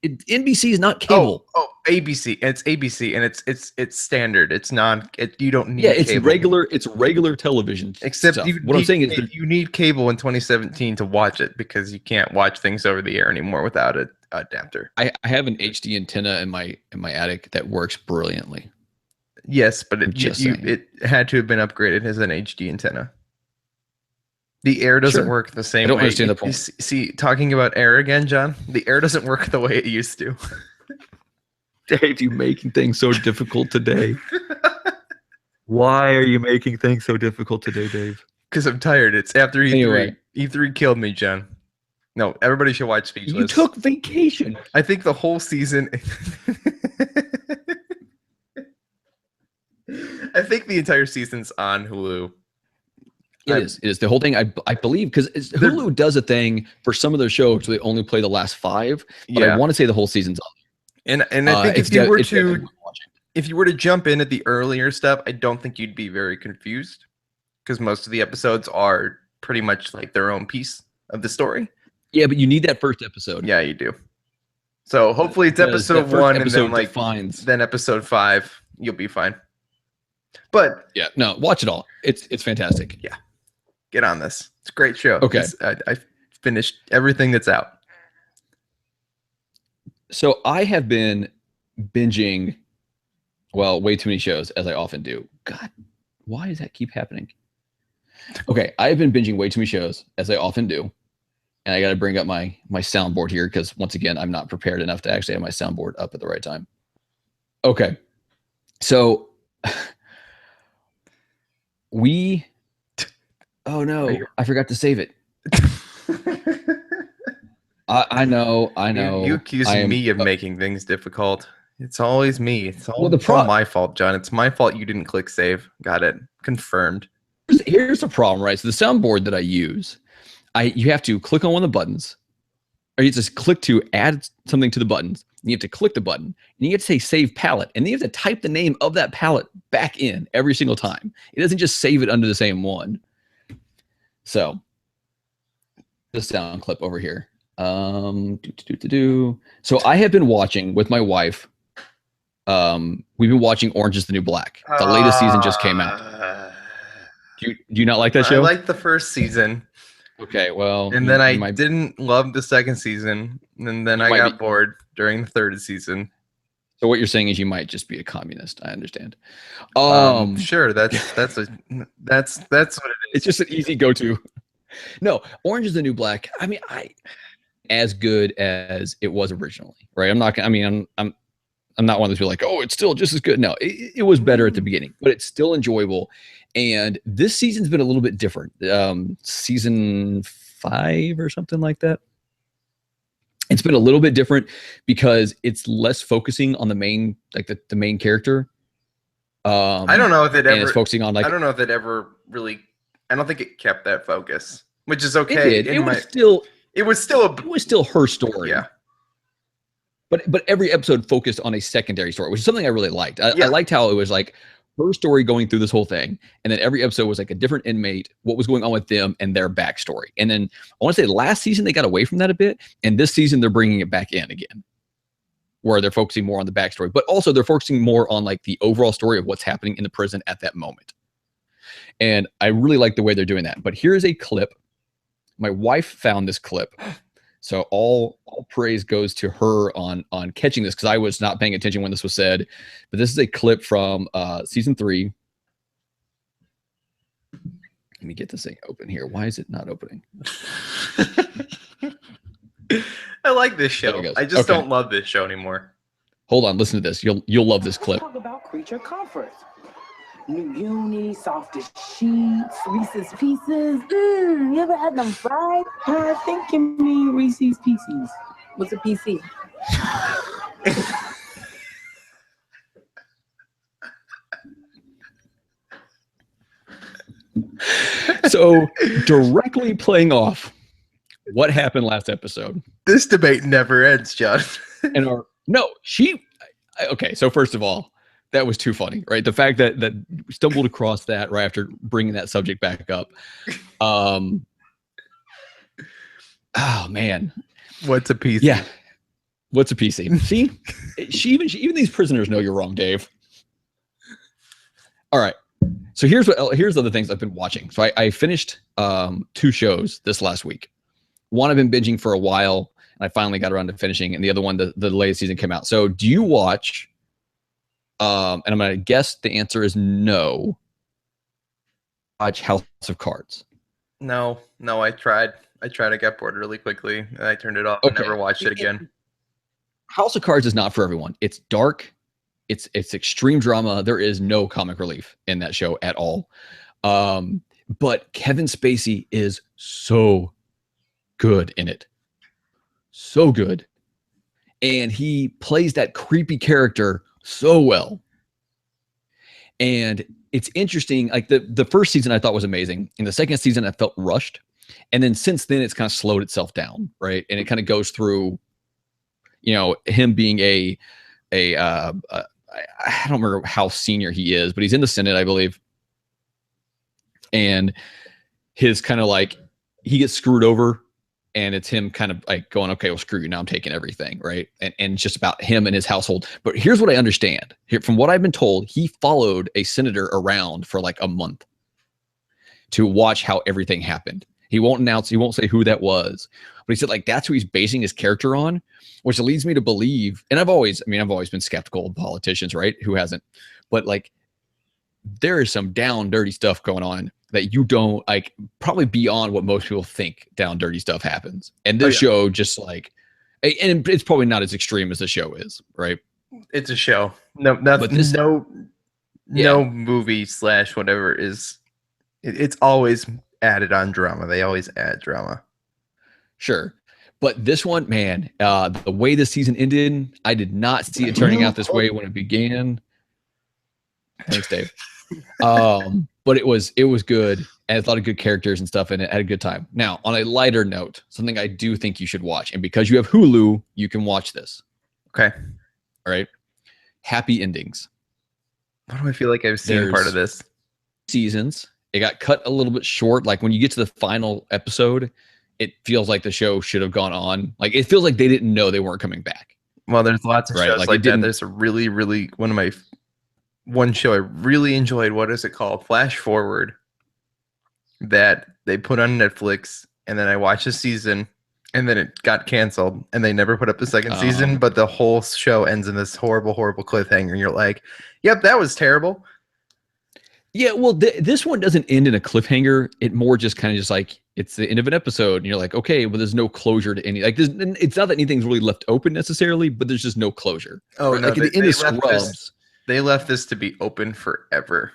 NBC is not cable. Oh, ABC. It's ABC, and it's standard. It's not. You don't need. It's cable. regular. It's regular television. Except stuff. I'm saying is you need cable in 2017 to watch it because you can't watch things over the air anymore without an adapter. I have an HD antenna in my attic that works brilliantly. Yes, but it had to have been upgraded as an HD antenna. The air doesn't work the same way. I don't understand the point. See, talking about air again, John, the air doesn't work the way it used to. Dave, you making things so difficult today. Why are you making things so difficult today, Dave? Because I'm tired. It's after E3. Anyway. E3 killed me, John. No, everybody should watch Speechless. You took vacation. I think the whole season... I think the entire season's on Hulu. It is the whole thing. I believe because Hulu does a thing for some of their shows where they only play the last 5. But I want to say the whole season's on. And I think if you were to jump in at the earlier stuff, I don't think you'd be very confused because most of the episodes are pretty much like their own piece of the story. Yeah, but you need that first episode. Yeah, you do. So hopefully it's episode 1 and then then episode 5, you'll be fine. But yeah, no, watch it all. It's fantastic. Yeah. Get on this. It's a great show. Okay. I finished everything that's out. So I have been binging, way too many shows, as I often do. God, why does that keep happening? Okay, I have been binging way too many shows, as I often do. And I got to bring up my soundboard here because, once again, I'm not prepared enough to actually have my soundboard up at the right time. Okay. So oh no, I forgot to save it. I know. You accuse me of making things difficult. It's always me. It's all my fault, John. It's my fault you didn't click save. Got it. Confirmed. Here's the problem, right? So the soundboard that I use, you have to click on one of the buttons, or you just click to add something to the buttons. And you have to click the button, and you have to say save palette, and then you have to type the name of that palette back in every single time. It doesn't just save it under the same one. So the sound clip over here. So I have been watching with my wife. We've been watching Orange is the New Black. The latest season just came out. Do you not like that I show? liked the first season, Okay, well, and then I might, didn't love the second season, and then You I might got be- bored during the third season. so what you're saying is you might just be a communist. I understand. Sure, that's what it It's just an easy go-to. No, Orange is the New Black. I mean, as good as it was originally, right? I'm not. I mean, I'm not one of those people like, oh, it's still just as good. No, it was better at the beginning, but it's still enjoyable. And this season's been a little bit different. Season 5 or something like that. It's been a little bit different because it's less focusing on the main, like the main character. I don't know if it and ever. it's focusing on like I don't know if it ever really. I don't think it kept that focus, which is it okay. did. It was still It was still her story. Yeah. But every episode focused on a secondary story, which is something I really liked. I Yeah. liked how it was like her story going through this whole thing, and then every episode was like a different inmate, what was going on with them, and their backstory. And then I want to say last season they got away from that a bit, and this season they're bringing it back in again, where they're focusing more on the backstory, but also they're focusing more on like the overall story of what's happening in the prison at that moment. And I really like the way they're doing that. But here's a clip. My wife found this clip. So all praise goes to her on catching this because I was not paying attention when this was said. But this is a clip from season 3. Let me get this thing open here. Why is it not opening? I like this There show. it goes. I just Okay. don't love this show anymore. Hold on, listen to this. You'll love this clip. Talk about creature comforts. New uni, softest sheets, Reese's Pieces. You ever had them fried? I think you mean Reese's Pieces. What's a PC? So directly playing off what happened last episode. This debate never ends, John. And okay, so first of all, that was too funny, right? The fact that we stumbled across that right after bringing that subject back up. Oh man, What's a PC? yeah. What's a PC? See, even these prisoners know you're wrong, Dave. All right, so here's other things I've been watching. So I finished 2 shows this last week. One I've been binging for a while, and I finally got around to finishing, and the other one, the latest season came out. So do you watch? And I'm gonna guess the answer is no. Watch House of Cards. No, I tried. I got bored really quickly, and I turned it off and Okay. never watched it again. House of Cards is not for everyone. It's dark. It's extreme drama. There is no comic relief in that show at all. But Kevin Spacey is so good in it. So good. And he plays that creepy character so well. And it's interesting. Like the first season I thought was amazing. In the second season, I felt rushed. And then since then, it's kind of slowed itself down, right? And it kind of goes through, him being I don't remember how senior he is, but he's in the Senate, I believe. And his kind of like, he gets screwed over, and it's him kind of like going, okay, well, screw you. Now I'm taking everything, right? And it's just about him and his household. But here's what I understand. From what I've been told, he followed a senator around for like a month to watch how everything happened. He won't say who that was, but he said like that's who he's basing his character on, which leads me to believe, and I've always been skeptical of politicians, right? Who hasn't? But like there is some down dirty stuff going on that you don't like, probably beyond what most people think down dirty stuff happens. And this show just like, and it's probably not as extreme as the show is, right? It's a show. No, nothing. No movie / whatever is. It's always added on drama. They always add drama. Sure. But this one, man, the way the season ended, I did not see it turning out this way when it began. Thanks, Dave. But it was good, and it's a lot of good characters and stuff, and it had a good time. Now, on a lighter note, something I do think you should watch, and because you have Hulu, you can watch this. Okay. All right. Happy Endings. Why do I feel like I've seen part of this? Seasons. It got cut a little bit short. Like when you get to the final episode, it feels like the show should have gone on. Like it feels like they didn't know they weren't coming back. Well, there's lots of shows Like, like that. There's a really, one show I really enjoyed. What is it called? Flash Forward. that they put on Netflix, and then I watched a season, and then it got canceled, and they never put up the second season. But the whole show ends in this horrible, horrible cliffhanger, and you're like, "Yep, that was terrible." Yeah, well, this one doesn't end in a cliffhanger. It more just kind of just like it's the end of an episode, and you're like, okay, well, there's no closure to any. Like, it's not that anything's really left open necessarily, but there's just no closure. Oh right? no! Like at the end of Scrubs, they left this to be open forever.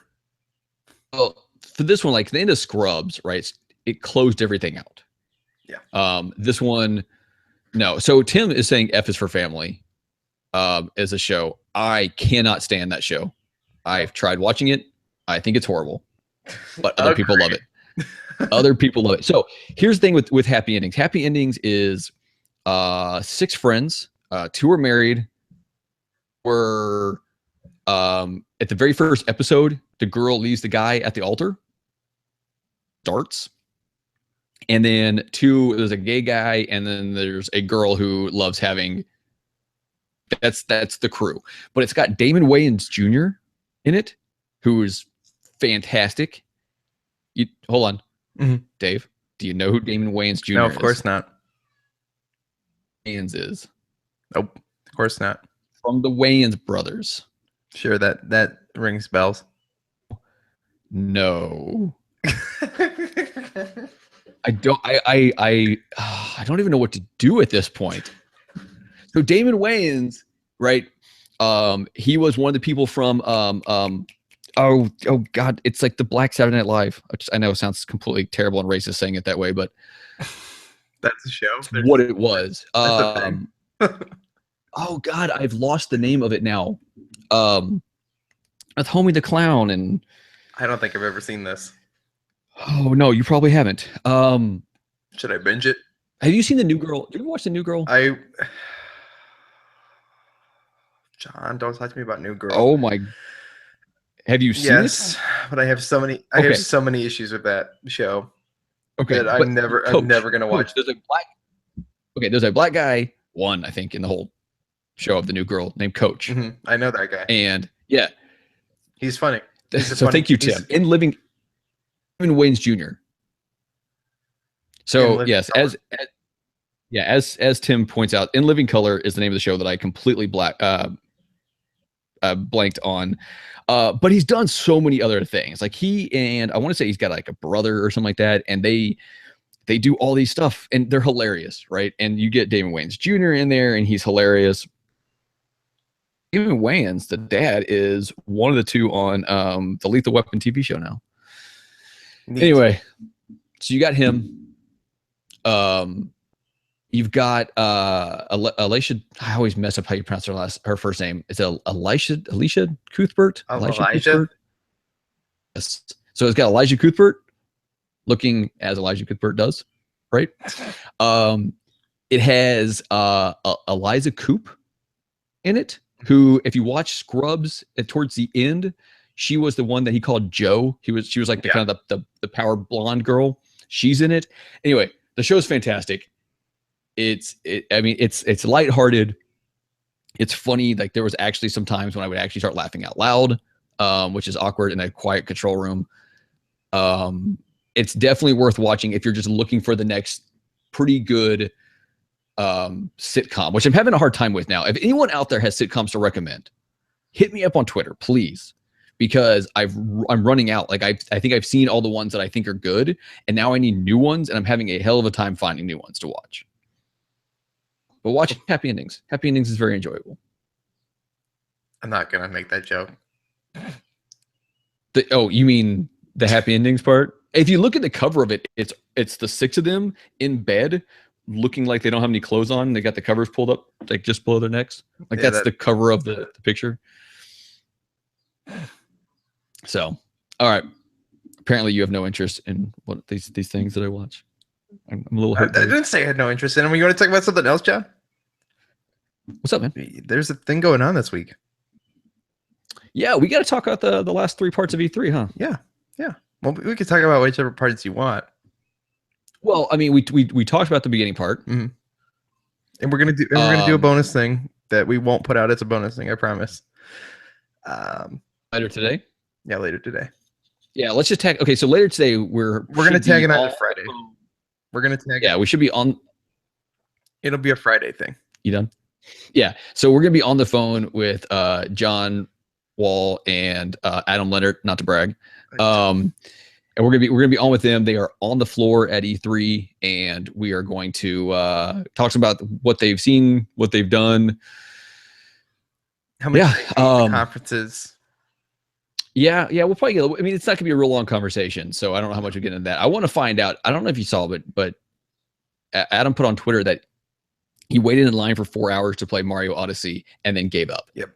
Well, for this one, like the end of Scrubs, right? It closed everything out. Yeah. This one, no. So Tim is saying F is for Family, as a show. I cannot stand that show. I've tried watching it. I think it's horrible, but other people love it. Other people love it. So here's the thing with happy endings. Happy endings is 6 friends, 2 are married. Were at the very first episode, the girl leaves the guy at the altar, darts, and then 2, there's a gay guy, and then there's a girl who loves having. That's the crew, but it's got Damon Wayans Jr. in it, who is fantastic. Hold on, Dave. Do you know who Damon Wayans Jr. is? No, of course not. Wayans is. Nope, of course not. From the Wayans brothers. Sure, that rings bells. No. I don't even know what to do at this point. So Damon Wayans, right? He was one of the people from oh God, it's like the Black Saturday Night Live. I know it sounds completely terrible and racist saying it that way, but that's a show. What it was. That's a thing. Oh God, I've lost the name of it now. With Homie the Clown, and I don't think I've ever seen this. Oh no, you probably haven't. Should I binge it? Have you seen The New Girl? Did you ever watch The New Girl? John, don't talk to me about New Girl. Oh my. Have you seen it? But I have so many. I have so many issues with that show. Okay, that I'm never gonna watch. There's a black guy, one I think in the whole show of The New Girl, named Coach. I know that guy, and yeah, he's funny. So thank you, Tim. In Living Wayans Jr. So yes, as Tim points out, In Living Color is the name of the show that I completely blanked on. But he's done so many other things. Like I want to say he's got like a brother or something like that, and they do all these stuff, and they're hilarious, right? And you get Damon Wayans Jr. in there, and he's hilarious. Damon Wayans, the dad, is one of the 2 on the Lethal Weapon TV show now. Neat. Anyway, so you got him. You've got Alicia. I always mess up how you pronounce her first name. Is it Alicia Cuthbert? Elijah. Cuthbert? Yes. So it's got Elijah Cuthbert looking as Elijah Cuthbert does, right? It has Eliza Coupe in it, who, if you watch Scrubs, towards the end, she was the one that he called Joe. She was like the kind of the power blonde girl. She's in it. Anyway, the show's fantastic. It's lighthearted. It's funny. Like there was actually some times when I would actually start laughing out loud, which is awkward in a quiet control room. It's definitely worth watching if you're just looking for the next pretty good sitcom, which I'm having a hard time with now. If anyone out there has sitcoms to recommend, hit me up on Twitter, please, because I'm running out. Like I think I've seen all the ones that I think are good, and now I need new ones, and I'm having a hell of a time finding new ones to watch. But watch Happy Endings. Happy Endings is very enjoyable. I'm not gonna make that joke. You mean the Happy Endings part? If you look at the cover of it, it's the 6 of them in bed, looking like they don't have any clothes on. They got the covers pulled up, like just below their necks. Like that's the cover of the picture. So, all right. Apparently, you have no interest in what these things that I watch. I'm a little hurt. I didn't say I had no interest in them. You want to talk about something else, John? What's up, man? There's a thing going on this week. Yeah, we got to talk about the last 3 parts of E3, huh? Yeah. Well, we could talk about whichever parts you want. Well, I mean, we talked about the beginning part, and we're gonna do a bonus thing that we won't put out as a bonus thing. I promise. Later today. Yeah, later today. Yeah, let's just tag. Okay, so later today We're gonna should tag be it on on- Friday. We're gonna tag Yeah, it. we should be on. It'll be a Friday thing. You done? Yeah. So we're gonna be on the phone with John Wall and Adam Leonard, not to brag. And we're gonna be on with them. They are on the floor at E3, and we are going to talk about what they've seen, what they've done. How much Yeah, they hate the conferences? Yeah, we'll probably get. I mean, it's not gonna be a real long conversation, so I don't know how much we get into that. I want to find out. I don't know if you saw, but Adam put on Twitter that he waited in line for 4 hours to play Mario Odyssey and then gave up. Yep.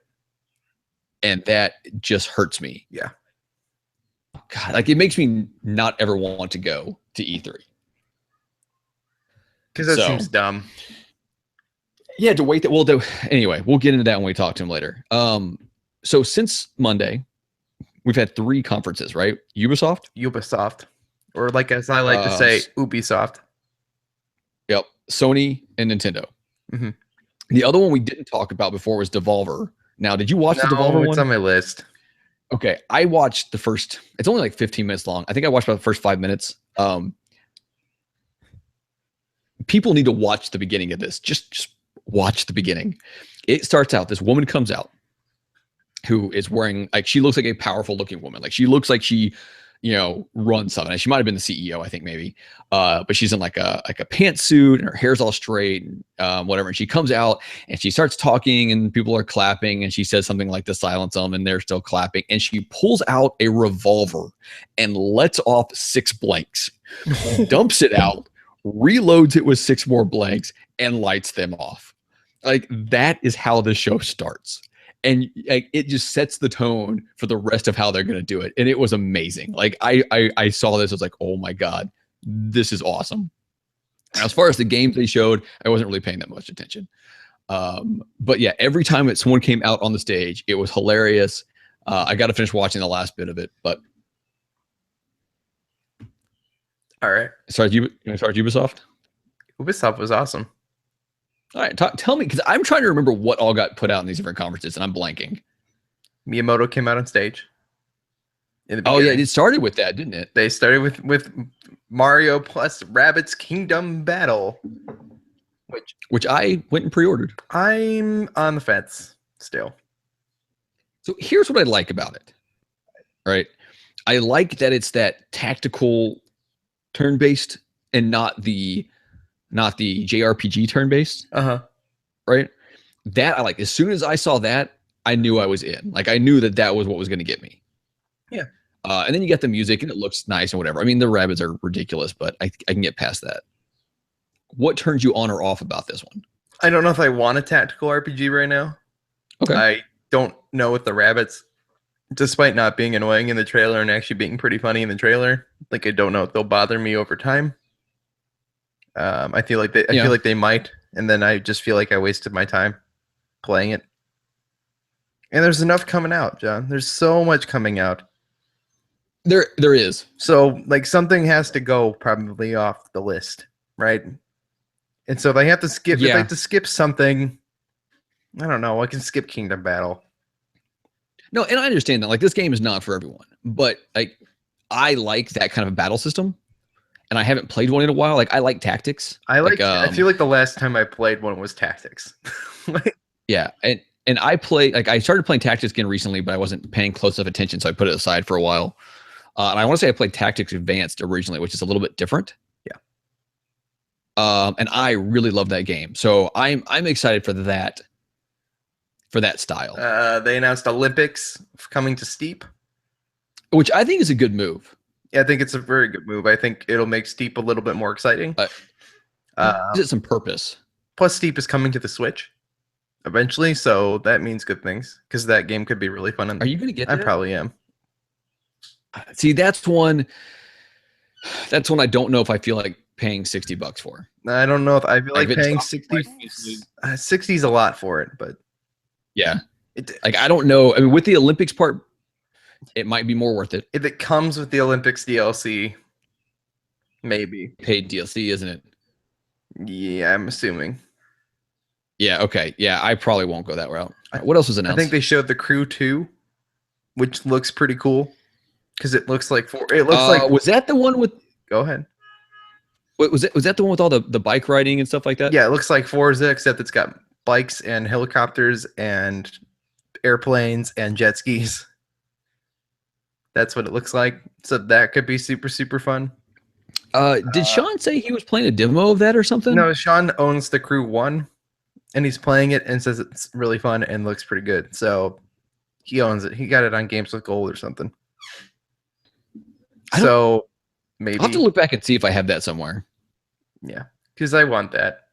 And that just hurts me. Yeah. God, like it makes me not ever want to go to E3. Because that seems dumb. Yeah, to wait that. Well, anyway, we'll get into that when we talk to him later. So since Monday, we've had 3 conferences, right? Ubisoft, or like as I like to say, Ubisoft. Yep, Sony and Nintendo. Mm-hmm. The other one we didn't talk about before was Devolver. Now, did you watch the Devolver one? It's on my list. Okay, I watched the first. It's only like 15 minutes long. I think I watched about the first 5 minutes. People need to watch the beginning of this. Just watch the beginning. It starts out. This woman comes out who is wearing, like, she looks like a powerful looking woman. Like, she looks like she, runs something. She might have been the CEO, I think, maybe. But she's in like a pantsuit, and her hair's all straight, and whatever. And she comes out and she starts talking, and people are clapping, and she says something like "to silence them," and they're still clapping. And she pulls out a revolver and lets off 6 blanks, dumps it out, reloads it with 6 more blanks, and lights them off. Like, that is how the show starts. And like, it just sets the tone for the rest of how they're going to do it. And it was amazing. Like, I saw this, I was like, oh my God, this is awesome. Now, as far as the games they showed, I wasn't really paying that much attention. But yeah, every time that someone came out on the stage, it was hilarious. I got to finish watching the last bit of it, but. All right. Start Ubisoft? Ubisoft was awesome. All right, tell me, because I'm trying to remember what all got put out in these different conferences, and I'm blanking. Miyamoto came out on stage. Oh yeah, it started with that, didn't it? They started with Mario plus Rabbids Kingdom Battle, which I went and pre-ordered. I'm on the fence still. So here's what I like about it. Right, I like that it's that tactical, turn-based, and not the JRPG turn-based. Right? That I like. As soon as I saw that, I knew I was in. Like, I knew that was what was going to get me. Yeah. And then you get the music, and it looks nice and whatever. I mean, the rabbits are ridiculous, but I can get past that. What turns you on or off about this one? I don't know if I want a tactical RPG right now. Okay. I don't know if the rabbits, despite not being annoying in the trailer and actually being pretty funny in the trailer, like, I don't know if they'll bother me over time. I feel like they might, and then I just feel like I wasted my time playing it. And there's enough coming out, John. There's so much coming out. There is. So, like, something has to go probably off the list, right? And so if I have to skip, if I have to skip something, I don't know. I can skip Kingdom Battle. No, and I understand that. Like, this game is not for everyone, but like, I like that kind of battle system. And I haven't played one in a while. Like, I like tactics. I feel like the last time I played one was Tactics. Yeah, and I started playing Tactics again recently, but I wasn't paying close enough attention, so I put it aside for a while. And I want to say I played Tactics Advanced originally, which is a little bit different. Yeah. And I really love that game, so I'm excited for that. For that style. They announced Olympics coming to Steep, which I think is a good move. Yeah, I think it's a very good move. I think it'll make Steep a little bit more exciting. Gives it some purpose. Plus, Steep is coming to the Switch eventually, so that means good things, because that game could be really fun. Are you going to get that? I probably am. See, that's one I don't know if I feel like paying $60 for. I don't know if I feel like paying 60. 60 is a lot for it, but yeah. Like, I don't know. I mean, with the Olympics part, it might be more worth it. If it comes with the Olympics DLC, maybe. Paid DLC, isn't it? Yeah, I'm assuming. Yeah, okay. Yeah, I probably won't go that route. What else was announced? I think they showed The Crew 2, which looks pretty cool. Because it looks like four. It looks like. Was that the one with? Go ahead. Was that the one with all the bike riding and stuff like that? Yeah, it looks like Forza, except it's got bikes and helicopters and airplanes and jet skis. That's what it looks like. So that could be super, super fun. Did Sean say he was playing a demo of that or something? No, Sean owns the Crew 1, and he's playing it and says it's really fun and looks pretty good. So he owns it. He got it on Games with Gold or something. So maybe I'll have to look back and see if I have that somewhere. Yeah, because I want that.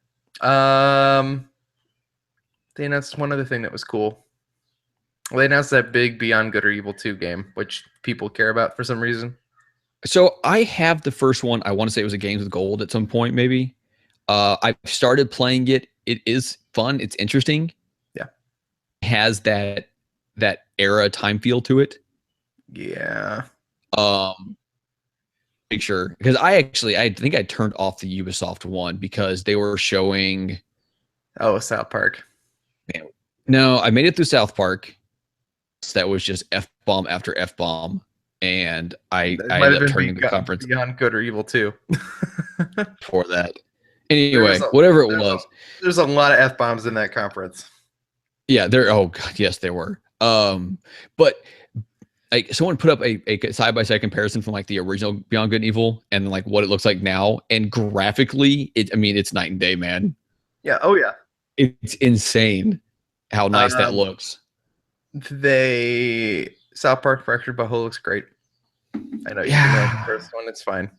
They announced one other thing that was cool. They announced that big Beyond Good or Evil 2 game, which people care about for some reason. So I have the first one. I want to say it was a Games with Gold at some point, maybe. I've started playing it. It is fun. It's interesting. Yeah. It has that era time feel to it. Yeah. Make sure, because I think I turned off the Ubisoft one because they were showing. Oh, South Park. No, I made it through South Park. So that was just F-bomb after F-bomb. And I ended up turning the conference Beyond Good or Evil 2 for that. Anyway, whatever it was. There's a lot of F-bombs in that conference. Yeah, oh god, yes, there were. But like someone put up a side-by-side comparison from like the original Beyond Good and Evil and like what it looks like now. And graphically, it's night and day, man. Yeah. Oh yeah. It's insane how nice that looks. South Park Fractured But Whole looks great. I know you know the first one. It's fine.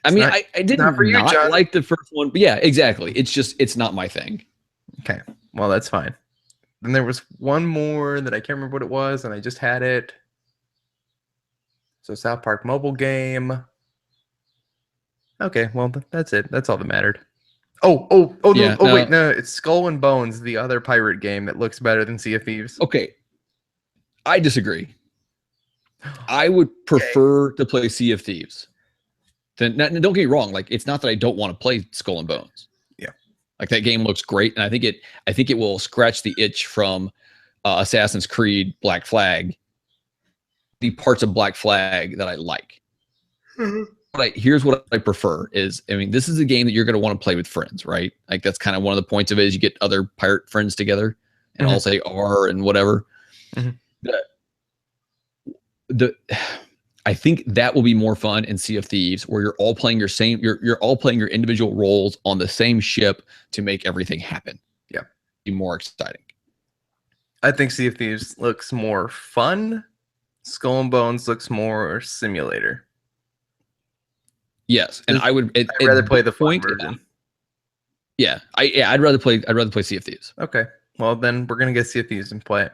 I didn't for you, John. like the first one, but yeah, exactly. It's not my thing. Okay, well that's fine. Then there was one more that I can't remember what it was, and I just had it. So South Park mobile game. Okay, well that's it. That's all that mattered. Wait, no, it's Skull and Bones, the other pirate game that looks better than Sea of Thieves. Okay, I disagree. I would prefer to play Sea of Thieves. Don't get me wrong. Like, it's not that I don't want to play Skull and Bones. Yeah, like that game looks great, and I think it will scratch the itch from Assassin's Creed Black Flag. The parts of Black Flag that I like. Here's what I prefer is, this is a game that you're going to want to play with friends, right? Like that's kind of one of the points of it is you get other pirate friends together and all say R and whatever. I think that will be more fun in Sea of Thieves where you're all playing you're all playing your individual roles on the same ship to make everything happen. Yeah. Be more exciting. I think Sea of Thieves looks more fun. Skull and Bones looks more simulator. Yes, and I'd rather play the fun version. Yeah, I'd rather play Sea of Thieves. Okay, well then we're gonna get Sea of Thieves and play it.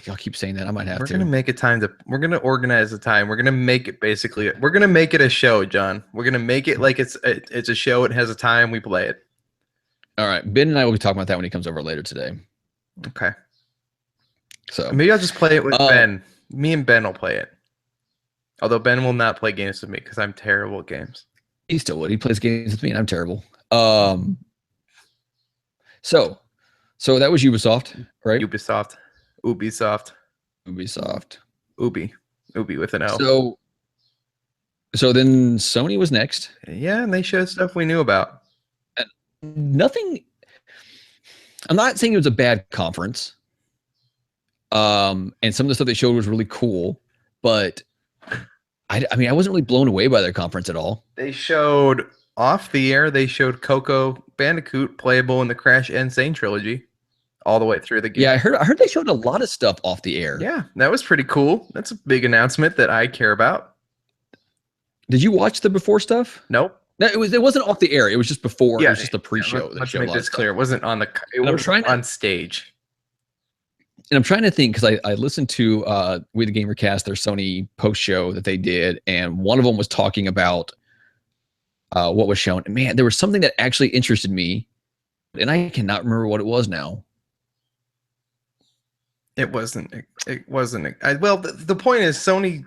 Y'all keep saying that. I might have We're gonna make a time we're gonna organize a time. We're gonna make it we're gonna make it a show, John. We're gonna make it like it's a show. It has a time. We play it. All right, Ben and I will be talking about that when he comes over later today. Okay. So maybe I'll just play it with Ben. Me and Ben will play it. Although Ben will not play games with me because I'm terrible at games. He still would. He plays games with me, and I'm terrible. So that was Ubisoft, right? Ubisoft. Ubi with an O. So then Sony was next. Yeah, and they showed stuff we knew about. Nothing. I'm not saying it was a bad conference. And some of the stuff they showed was really cool, but I wasn't really blown away by their conference at all. They showed off the air. They showed Coco Bandicoot playable in the Crash Insane trilogy, all the way through the game. Yeah, I heard they showed a lot of stuff off the air. Yeah, that was pretty cool. That's a big announcement that I care about. Did you watch the before stuff? Nope. No, it wasn't off the air. It was just before. Yeah, it was just a pre-show. Let's make this clear. It wasn't on on stage. And I'm trying to think because I listened to We the Gamer Cast, their Sony post show that they did, and one of them was talking about what was shown. And man, there was something that actually interested me, and I cannot remember what it was now. It wasn't. Well, the point is, Sony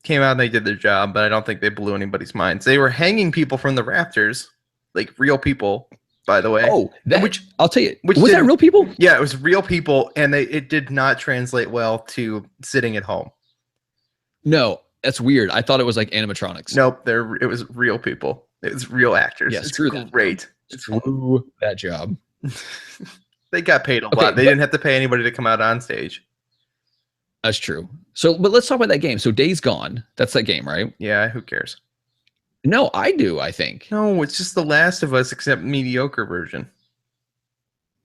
came out and they did their job, but I don't think they blew anybody's minds. They were hanging people from the rafters, like real people. By the way, I'll tell you, was that real people? Yeah, it was real people, and it did not translate well to sitting at home. No, that's weird. I thought it was like animatronics. Nope, it was real people. It was real actors. Yeah, It's screw that. great. Screw that job. They got paid a Okay, lot. They but- didn't have to pay anybody to come out on stage. That's true. So, but let's talk about that game. So Days Gone, that's that game, right? Yeah, who cares? No, I do, I think. No, it's just The Last of Us, except mediocre version.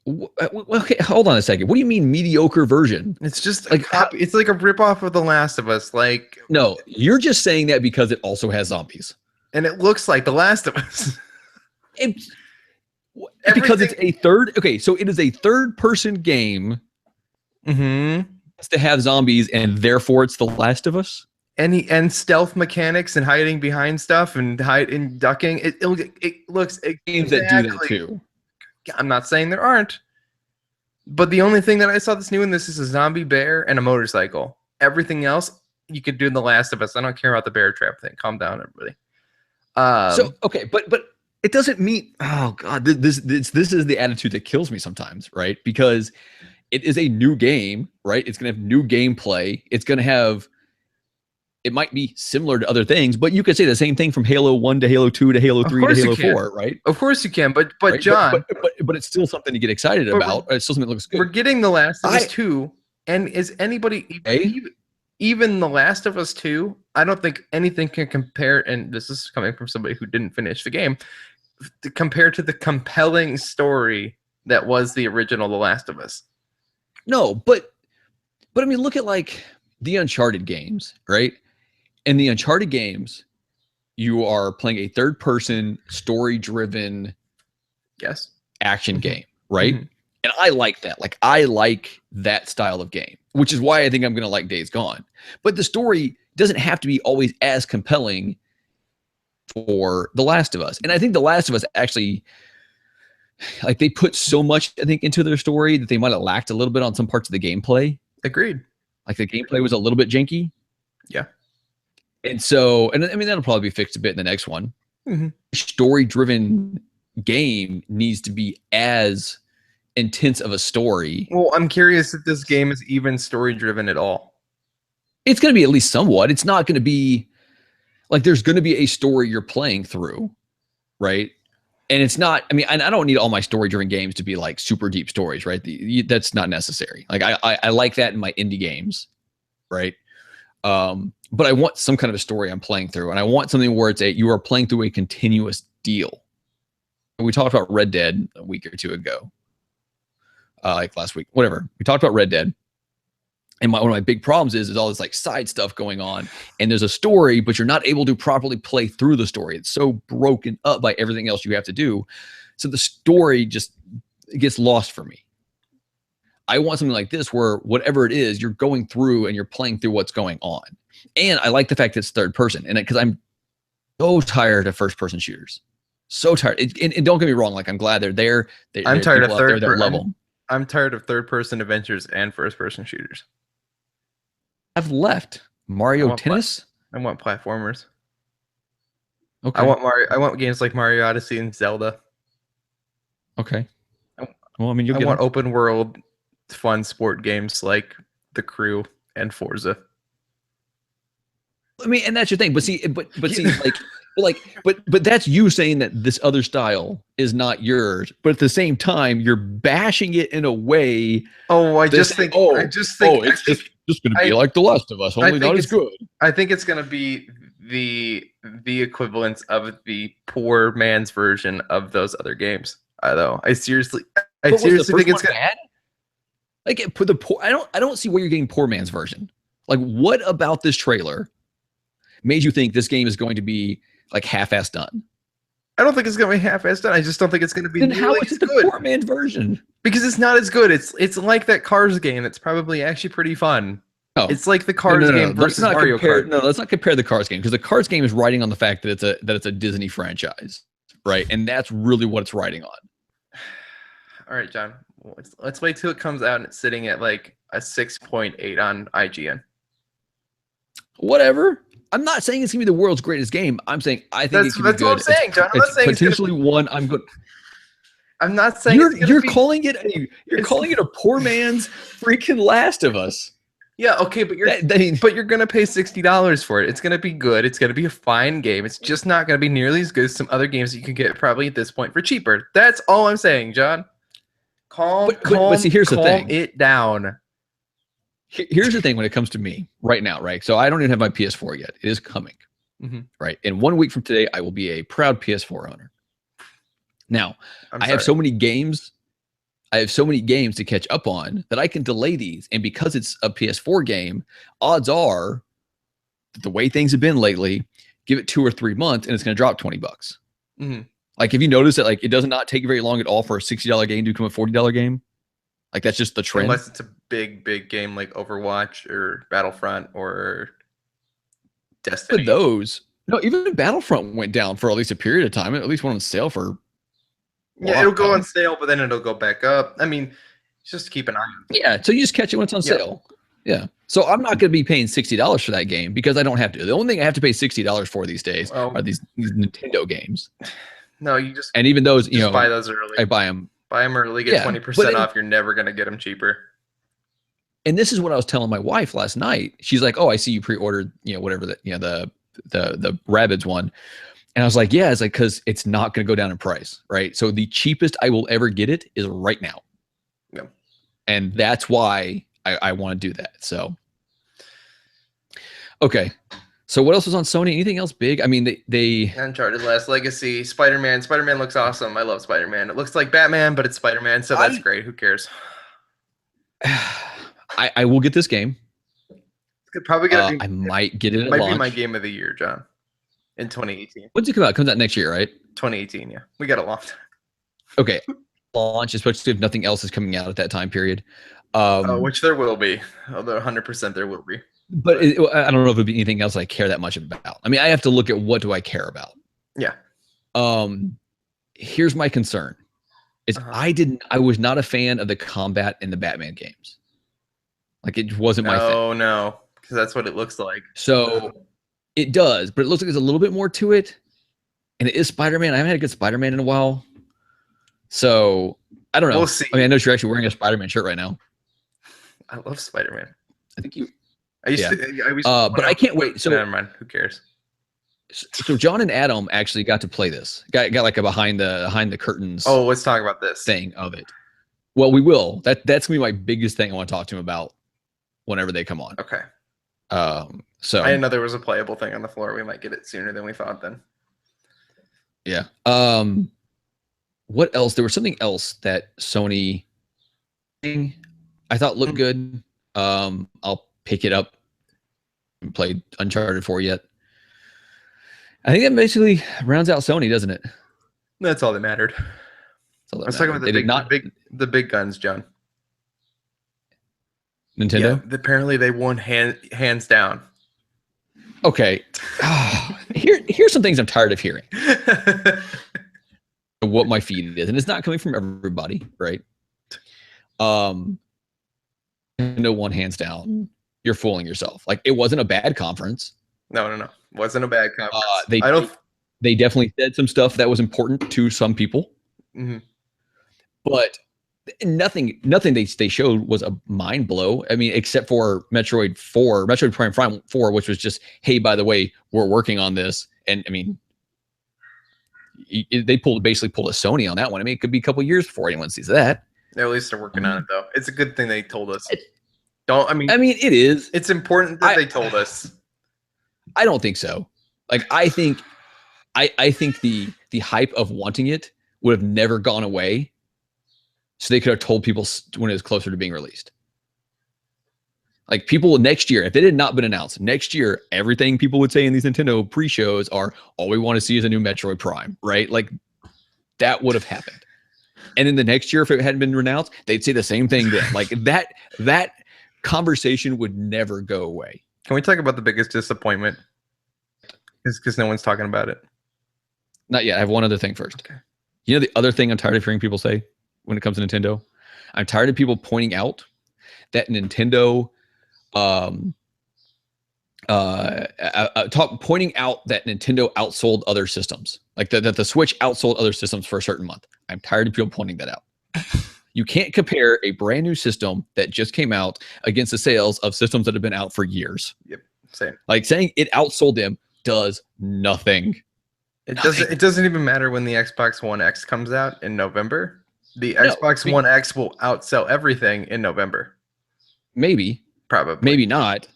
Okay, hold on a second. What do you mean mediocre version? It's just Like, like copy. It's like a ripoff of The Last of Us, like, No, you're just saying that because it also has zombies. and it looks like The Last of Us. It's because it's a third. Okay, so it is a third-person game Mm-hmm. to have zombies, and therefore it's The Last of Us. And stealth mechanics and hiding behind stuff and ducking. It looks Games that do that too. I'm not saying there aren't, but the only thing that I saw that's new in this is a zombie bear and a motorcycle. Everything else you could do in The Last of Us. I don't care about the bear trap thing. Calm down, everybody. So okay, but it doesn't mean. Oh God, this is the attitude that kills me sometimes, right? Because it is a new game, right? It's gonna have new gameplay. It's gonna have. It might be similar to other things, but you could say the same thing from Halo 1 to Halo 2 to Halo 3 to Halo 4, right? Of course you can, but Right? John, but it's still something to get excited about. It's still something that looks we're good. getting The Last of Us 2, and is anybody even The Last of Us 2? I don't think anything can compare, and this is coming from somebody who didn't finish the game, compared to the compelling story that was the original The Last of Us. No, but I mean, look at like the Uncharted games, right? In the Uncharted games, you are playing a third-person, story-driven Yes. action game, right? Mhm. And I like that. Like, I like that style of game, which is why I think I'm going to like Days Gone. But the story doesn't have to be always as compelling for The Last of Us. And I think The Last of Us actually, like, they put so much, I think, into their story that they might have lacked a little bit on some parts of the gameplay. Agreed. Like, the gameplay was a little bit janky. Yeah. And so, and I mean, that'll probably be fixed a bit in the next one. Mhm. Story-driven game needs to be as intense of a story. Well, I'm curious if this game is even story-driven at all. It's going to be at least somewhat. It's not going to be like there's going to be a story you're playing through, right? And it's not. I mean, and I don't need all my story-driven games to be like super deep stories, right? That's not necessary. Like I like that in my indie games, right? But I want some kind of a story I'm playing through, and I want something where you are playing through a continuous deal. And we talked about Red Dead a week or two ago, like last week, whatever. We talked about Red Dead, and one of my big problems is all this like side stuff going on, and there's a story, but you're not able to properly play through the story. It's so broken up by everything else you have to do, so the story just gets lost for me. I want something like this where whatever it is, you're going through and you're playing through what's going on. And I like the fact that it's third person, and because I'm so tired of first person shooters, so tired. And don't get me wrong, like I'm glad they're there. I'm tired of third level. I'm tired of third-person adventures and first-person shooters. I've left Mario Tennis. I want platformers. Okay. I want Mario. I want games like Mario Odyssey and Zelda. Okay. Well, I mean, I want open world, fun sport games like The Crew and Forza. I mean, and that's your thing. But see, but see, but that's you saying that this other style is not yours. But at the same time, you're bashing it in a way. Oh, I just think it's just going to be like The Last of Us, only not as good. I think it's going to be the equivalent of the poor man's version of those other games. Though I seriously think it's gonna. Bad? Like put the poor. I don't see where you're getting poor man's version. Like, what about this trailer made you think this game is going to be like half-assed done? I don't think it's going to be half-assed done. I just don't think it's going to be. Then how is it the poor man's version? Because it's not as good. It's like that Cars game. It's probably actually pretty fun. Oh, it's like the Cars game versus Mario Kart. No, let's not compare the Cars game, because the Cars game is riding on the fact that it's a Disney franchise, right? And that's really what it's riding on. All right, John. Let's wait till it comes out and it's sitting at like a 6.8 on IGN. Whatever. I'm not saying it's gonna be the world's greatest game. I'm saying I think it can be good. That's what I'm saying, John. I'm not saying potentially one. I'm good. I'm not saying you're calling it a poor man's freaking Last of Us. Yeah, okay, but you're gonna pay $60 for it. It's gonna be good. It's gonna be a fine game. It's just not gonna be nearly as good as some other games that you can get probably at this point for cheaper. That's all I'm saying, John. Calm see, here's the thing. it down. Here's the thing when it comes to me right now, right? So I don't even have my PS4 yet. It is coming, right? In 1 week from today, I will be a proud PS4 owner. Now, I have so many games. I have so many games to catch up on that I can delay these. And because it's a PS4 game, odds are, the way things have been lately, give it 2 or 3 months and it's going to drop $20. Like, if you notice that, like, it does not take very long at all for a $60 game to become a $40 game. Like, that's just the trend. Unless it's a big game like Overwatch or Battlefront or Destiny. But those, no, even Battlefront went down for at least a period of time. It at least went on sale for. Yeah, it'll go on sale, but then it'll go back up. I mean, just keep an eye on it. Yeah, so you just catch it when it's on sale. Yeah. So I'm not going to be paying $60 for that game because I don't have to. The only thing I have to pay $60 for these days are these Nintendo games. No, you just and even those, you know, buy those early. I buy them. Buy them early, get 20% off. You're never going to get them cheaper. And this is what I was telling my wife last night. She's like, "Oh, I see you pre-ordered, you know, whatever the, you know, the Rabbids one." And I was like, "Yeah, it's like because it's not going to go down in price, right? So the cheapest I will ever get it is right now." Yeah. And that's why I want to do that. So, okay. So what else was on Sony? Anything else big? I mean, they Uncharted Last Legacy, Spider-Man. Spider-Man looks awesome. I love Spider-Man. It looks like Batman, but it's Spider-Man, so that's great. Who cares? I will get this game. It's probably gonna be. I might get it. It might be my game of the year, John. In 2018. When's it come out? It comes out next year, right? 2018. Yeah, we got a long time. Okay, launch, especially if nothing else is coming out at that time period. Which there will be. Although 100% there will be. But I don't know if it'd be anything else I care that much about. I mean, I have to look at what do I care about. Yeah. Here's my concern: is I was not a fan of the combat in the Batman games. Like, it wasn't my thing. Oh no, because that's what it looks like. So it does, but it looks like there's a little bit more to it, and it is Spider-Man. I haven't had a good Spider-Man in a while, so I don't know. We'll see. I mean, I know you're actually wearing a Spider-Man shirt right now. I love Spider-Man. I think you. I used to, but I can't wait. So never mind. Who cares? So John and Adam actually got to play this. Got like a behind the curtains. Oh, let's talk about this thing of it. Well, we will. That's gonna be my biggest thing I want to talk to him about whenever they come on. Okay. So I didn't know there was a playable thing on the floor. We might get it sooner than we thought. Then. Yeah. What else? There was something else that Sony I thought looked good. I'll pick it up. I haven't played Uncharted 4 yet. I think that basically rounds out Sony, doesn't it? That's all that mattered. Let's talk about the big guns, John. Nintendo? Yeah, apparently they won hands down. Okay. Here's some things I'm tired of hearing. What my feed is, and it's not coming from everybody, right? No one hands down. You're fooling yourself. Like, it wasn't a bad conference. No. Wasn't a bad conference. They definitely said some stuff that was important to some people. Mm-hmm. But nothing they showed was a mind blow. I mean, except for Metroid Prime 4, which was just, hey, by the way, we're working on this. And I mean, they basically pulled a Sony on that one. I mean, it could be a couple years before anyone sees that. At least they're working on it, though. It's a good thing they told us. I mean, it is. It's important that they told us. I don't think so. Like, I think the hype of wanting it would have never gone away. So they could have told people when it was closer to being released. Like, people next year, if it had not been announced, next year, everything people would say in these Nintendo pre-shows are, all we want to see is a new Metroid Prime, right? Like, that would have happened. And then the next year, if it hadn't been announced, they'd say the same thing then. Like, that conversation would never go away. Can we talk about the biggest disappointment? Because no one's talking about it. Not yet. I have one other thing first. Okay. You know, the other thing I'm tired of hearing people say when it comes to Nintendo? I'm tired of people pointing out that Nintendo pointing out that Nintendo outsold other systems, like that the Switch outsold other systems for a certain month. I'm tired of people pointing that out. You can't compare a brand new system that just came out against the sales of systems that have been out for years. Yep, same. Like saying it outsold them does nothing. It doesn't even matter when the Xbox One X comes out in November. The Xbox One X will outsell everything in November. Maybe. Probably. Maybe not.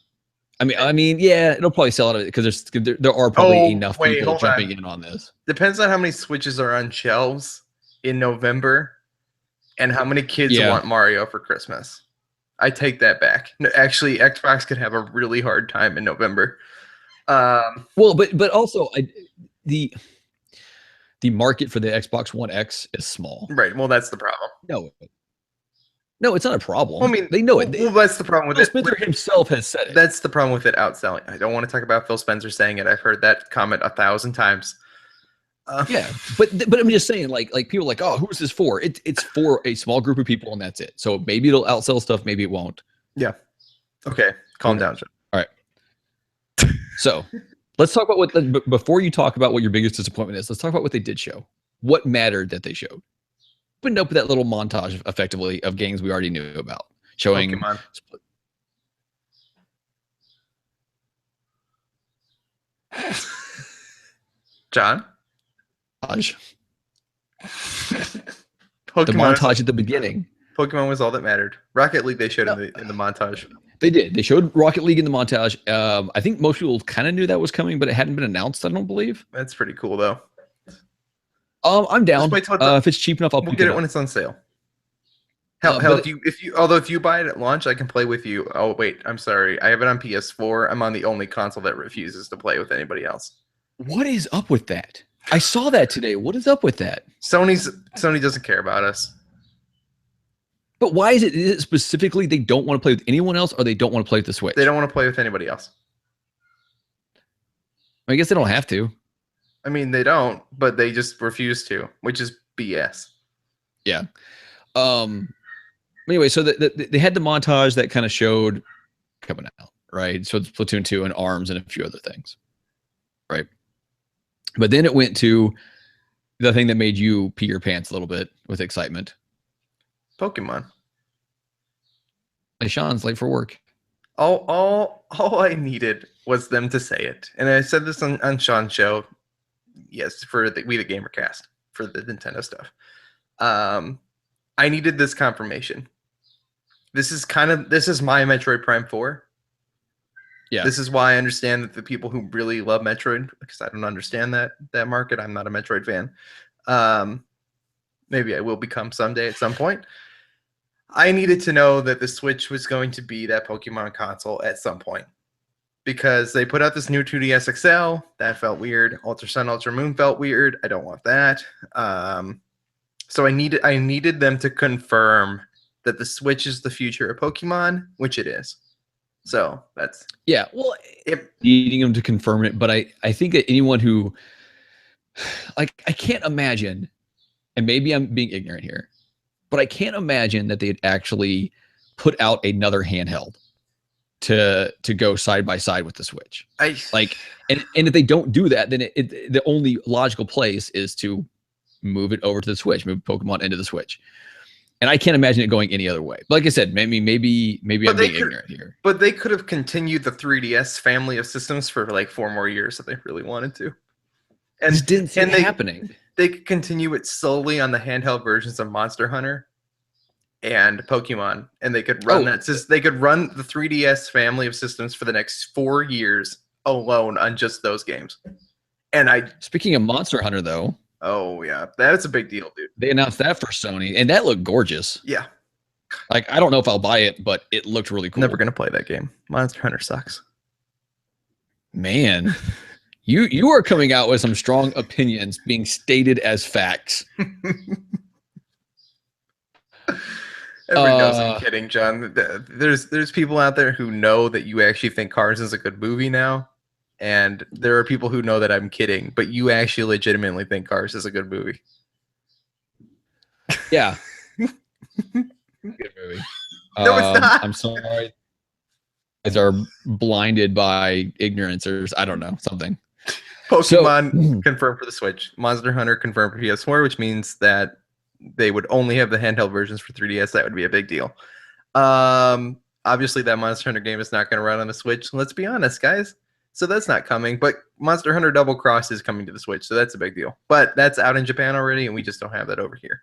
I mean, yeah, it'll probably sell out of it because there are probably enough people jumping in on this. Depends on how many Switches are on shelves in November and how many kids want Mario for Christmas. I take that back. No, actually, Xbox could have a really hard time in November. Well, but also the market for the Xbox One X is small. Right. Well, that's the problem. No, it's not a problem. Well, I mean, they know it. Well, that's the problem with Phil it. Spencer himself has said it. That's the problem with it outselling. I don't want to talk about Phil Spencer saying it. I've heard that comment 1,000 times. Yeah, but I'm just saying, like people are like, oh, who's this for? It's for a small group of people, and that's it. So maybe it'll outsell stuff, maybe it won't. Yeah. Okay. Calm down, John. All right. So let's talk about what before you talk about what your biggest disappointment is. Let's talk about what they did show. What mattered that they showed. Opened up with that little montage, effectively, of games we already knew about, showing. Pokemon. John. The Pokemon montage at the beginning. Pokemon was all that mattered. Rocket League they showed in the montage. They did. They showed Rocket League in the montage. I think most people kind of knew that was coming, but it hadn't been announced. I don't believe. That's pretty cool, though. I'm down. If it's cheap enough, I'll pick get it it up when it's on sale. Hell, if you buy it at launch, I can play with you. Oh wait, I'm sorry. I have it on PS4. I'm on the only console that refuses to play with anybody else. What is up with that? I saw that today. What is up with that? Sony doesn't care about us. But why is it specifically they don't want to play with anyone else, or they don't want to play with the Switch? They don't want to play with anybody else. I guess they don't have to. I mean, they don't, but they just refuse to, which is BS. Yeah. Anyway, so they had the montage that kind of showed coming out, right? So it's Splatoon 2 and ARMS and a few other things, right? But then it went to the thing that made you pee your pants a little bit with excitement. Pokemon. Hey, Sean's late for work. All I needed was them to say it. And I said this on Sean's show. Yes, for the We the Gamercast, for the Nintendo stuff. I needed this confirmation. This is my Metroid Prime 4. Yeah. This is why I understand that the people who really love Metroid, because I don't understand that market. I'm not a Metroid fan. Maybe I will become someday at some point. I needed to know that the Switch was going to be that Pokemon console at some point. Because they put out this new 2DS XL. That felt weird. Ultra Sun, Ultra Moon felt weird. I don't want that. So I needed them to confirm that the Switch is the future of Pokemon, which it is. So that's... Yeah, well, needing them to confirm it, but I think that anyone who... Like, I can't imagine, and maybe I'm being ignorant here, but I can't imagine that they'd actually put out another handheld to go side by side with the Switch. And if they don't do that, then the only logical place is to move it over to the Switch, move Pokemon into the Switch. And I can't imagine it going any other way. But like I said, maybe I'm being ignorant here. But they could have continued the 3DS family of systems for like 4 more years if they really wanted to. And just didn't see it happening. They could continue it solely on the handheld versions of Monster Hunter and Pokemon, and they could run they could run the 3DS family of systems for the next 4 years alone on just those games. And speaking of Monster Hunter, though. Oh yeah, that's a big deal, dude. They announced that for Sony, and that looked gorgeous. Yeah. Like, I don't know if I'll buy it, but it looked really cool. Never gonna play that game. Monster Hunter sucks. Man. You are coming out with some strong opinions being stated as facts. Everybody knows I'm kidding, John. There's people out there who know that you actually think Cars is a good movie now, and there are people who know that I'm kidding, but you actually legitimately think Cars is a good movie. Yeah. Good movie. No, it's not. I'm sorry. You guys are blinded by ignorance or I don't know, something. Pokemon confirmed for the Switch. Monster Hunter confirmed for PS4, which means that they would only have the handheld versions for 3DS, that would be a big deal. Obviously, that Monster Hunter game is not going to run on the Switch. Let's be honest, guys. So that's not coming. But Monster Hunter Double Cross is coming to the Switch, so that's a big deal. But that's out in Japan already, and we just don't have that over here.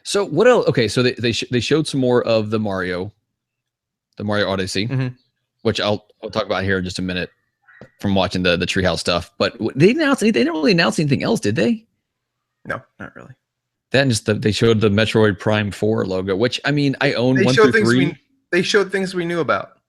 So what else? Okay, so they showed some more of the Mario Odyssey, which I'll talk about here in just a minute from watching the Treehouse stuff. But they didn't really announce anything else, did they? No, not really. That and just they showed the Metroid Prime 4 logo, which I mean I own 1 through 3. They showed things we knew about.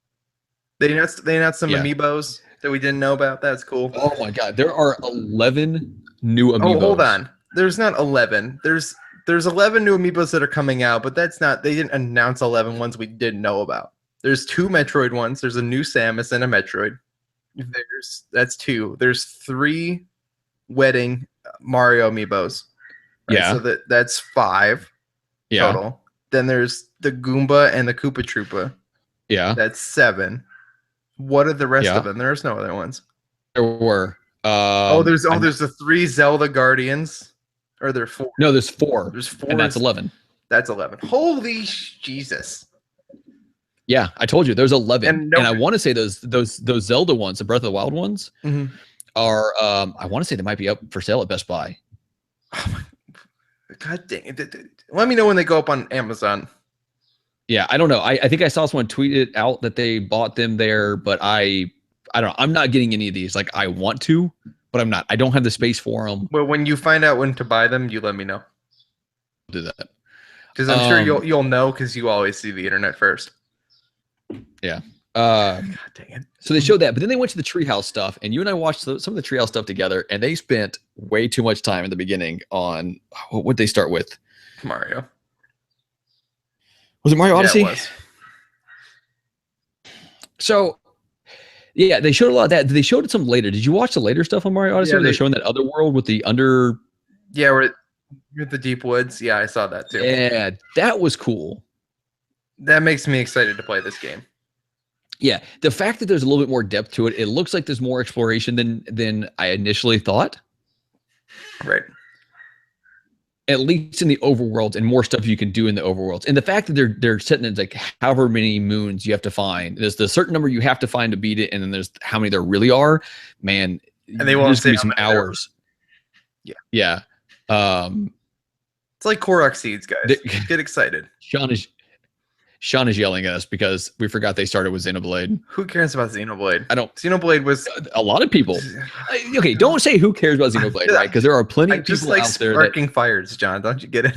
They announced some amiibos that we didn't know about. That's cool. Oh my god, there are 11 new amiibos. Oh, hold on. There's not 11. There's 11 new amiibos that are coming out, but that's not. They didn't announce 11 ones we didn't know about. There's 2 Metroid ones. There's a new Samus and a Metroid. That's 2. There's 3 wedding Mario amiibos. Right? Yeah. So that's 5 total. Then there's the Goomba and the Koopa Troopa. Yeah. That's 7. What are the rest of them? There's no other ones. There were. There's the 3 Zelda Guardians. Or there 4? No, there's 4. There's 4. And that's 11. That's 11. Holy Jesus. Yeah, I told you there's 11. And I want to say those Zelda ones, the Breath of the Wild ones, are I want to say they might be up for sale at Best Buy. Oh my God dang it. Let me know when they go up on Amazon. Yeah, I don't know. I think I saw someone tweet it out that they bought them there, but I don't know. I'm not getting any of these. Like I want to, but I'm not. I don't have the space for them. Well, when you find out when to buy them, you let me know. I'll do that. Because I'm sure you'll know because you always see the internet first. Yeah. God dang it. So they showed that, but then they went to the Treehouse stuff, and you and I watched some of the Treehouse stuff together, and they spent way too much time in the beginning on what would they start with? Mario. Was it Mario Odyssey? Yeah, it was. So, yeah, they showed a lot of that. They showed some later. Did you watch the later stuff on Mario Odyssey? Yeah, where they're showing that other world with the under. Yeah, we're at the deep woods. Yeah, I saw that too. Yeah, that was cool. That makes me excited to play this game. Yeah, the fact that there's a little bit more depth to it, it looks like there's more exploration than I initially thought. Right. At least in the overworlds, and more stuff you can do in the overworlds. And the fact that they're setting it like however many moons you have to find. There's the certain number you have to find to beat it, and then there's how many there really are. Man, and they won't say some hours. Yeah. Yeah. It's like Korok seeds, guys. Get excited. Sean is yelling at us because we forgot they started with Xenoblade. Who cares about Xenoblade? I don't. Xenoblade was a lot of people. Okay, don't say who cares about Xenoblade, right? Because there are plenty of people out there sparking fires, John. Don't you get it?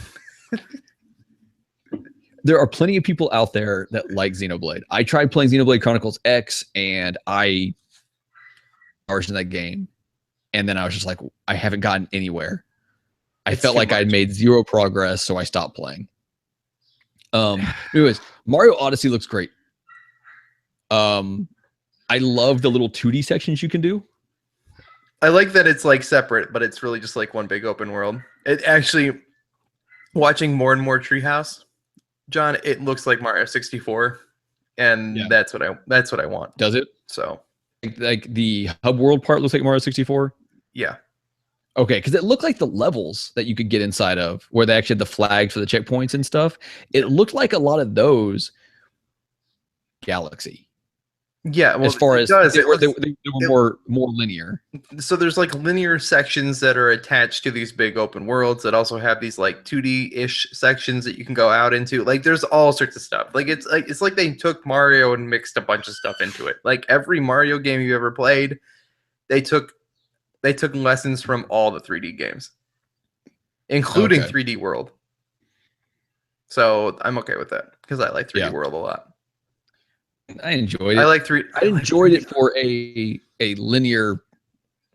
There are plenty of people out there that like Xenoblade. I tried playing Xenoblade Chronicles X, and I hours in that game, and then I was just like, I haven't gotten anywhere. I felt like I'd made 0 progress, so I stopped playing. Anyways, Mario Odyssey looks great. I love the little 2D sections you can do. I like that it's like separate, but it's really just like one big open world. It actually, watching more and more Treehouse, John, it looks like Mario 64, and that's what I want. Does it? So, like the hub world part looks like Mario 64. Yeah. Okay, because it looked like the levels that you could get inside of, where they actually had the flags for the checkpoints and stuff. It looked like a lot of those Galaxy. Yeah, well, as far as they were more linear. So there's like linear sections that are attached to these big open worlds that also have these like 2D-ish sections that you can go out into. Like there's all sorts of stuff. It's like they took Mario and mixed a bunch of stuff into it. Like every Mario game you ever played, they took lessons from all the 3D games, including 3D World. So I'm okay with that because I like 3D World a lot. I enjoyed it. I enjoyed it for a linear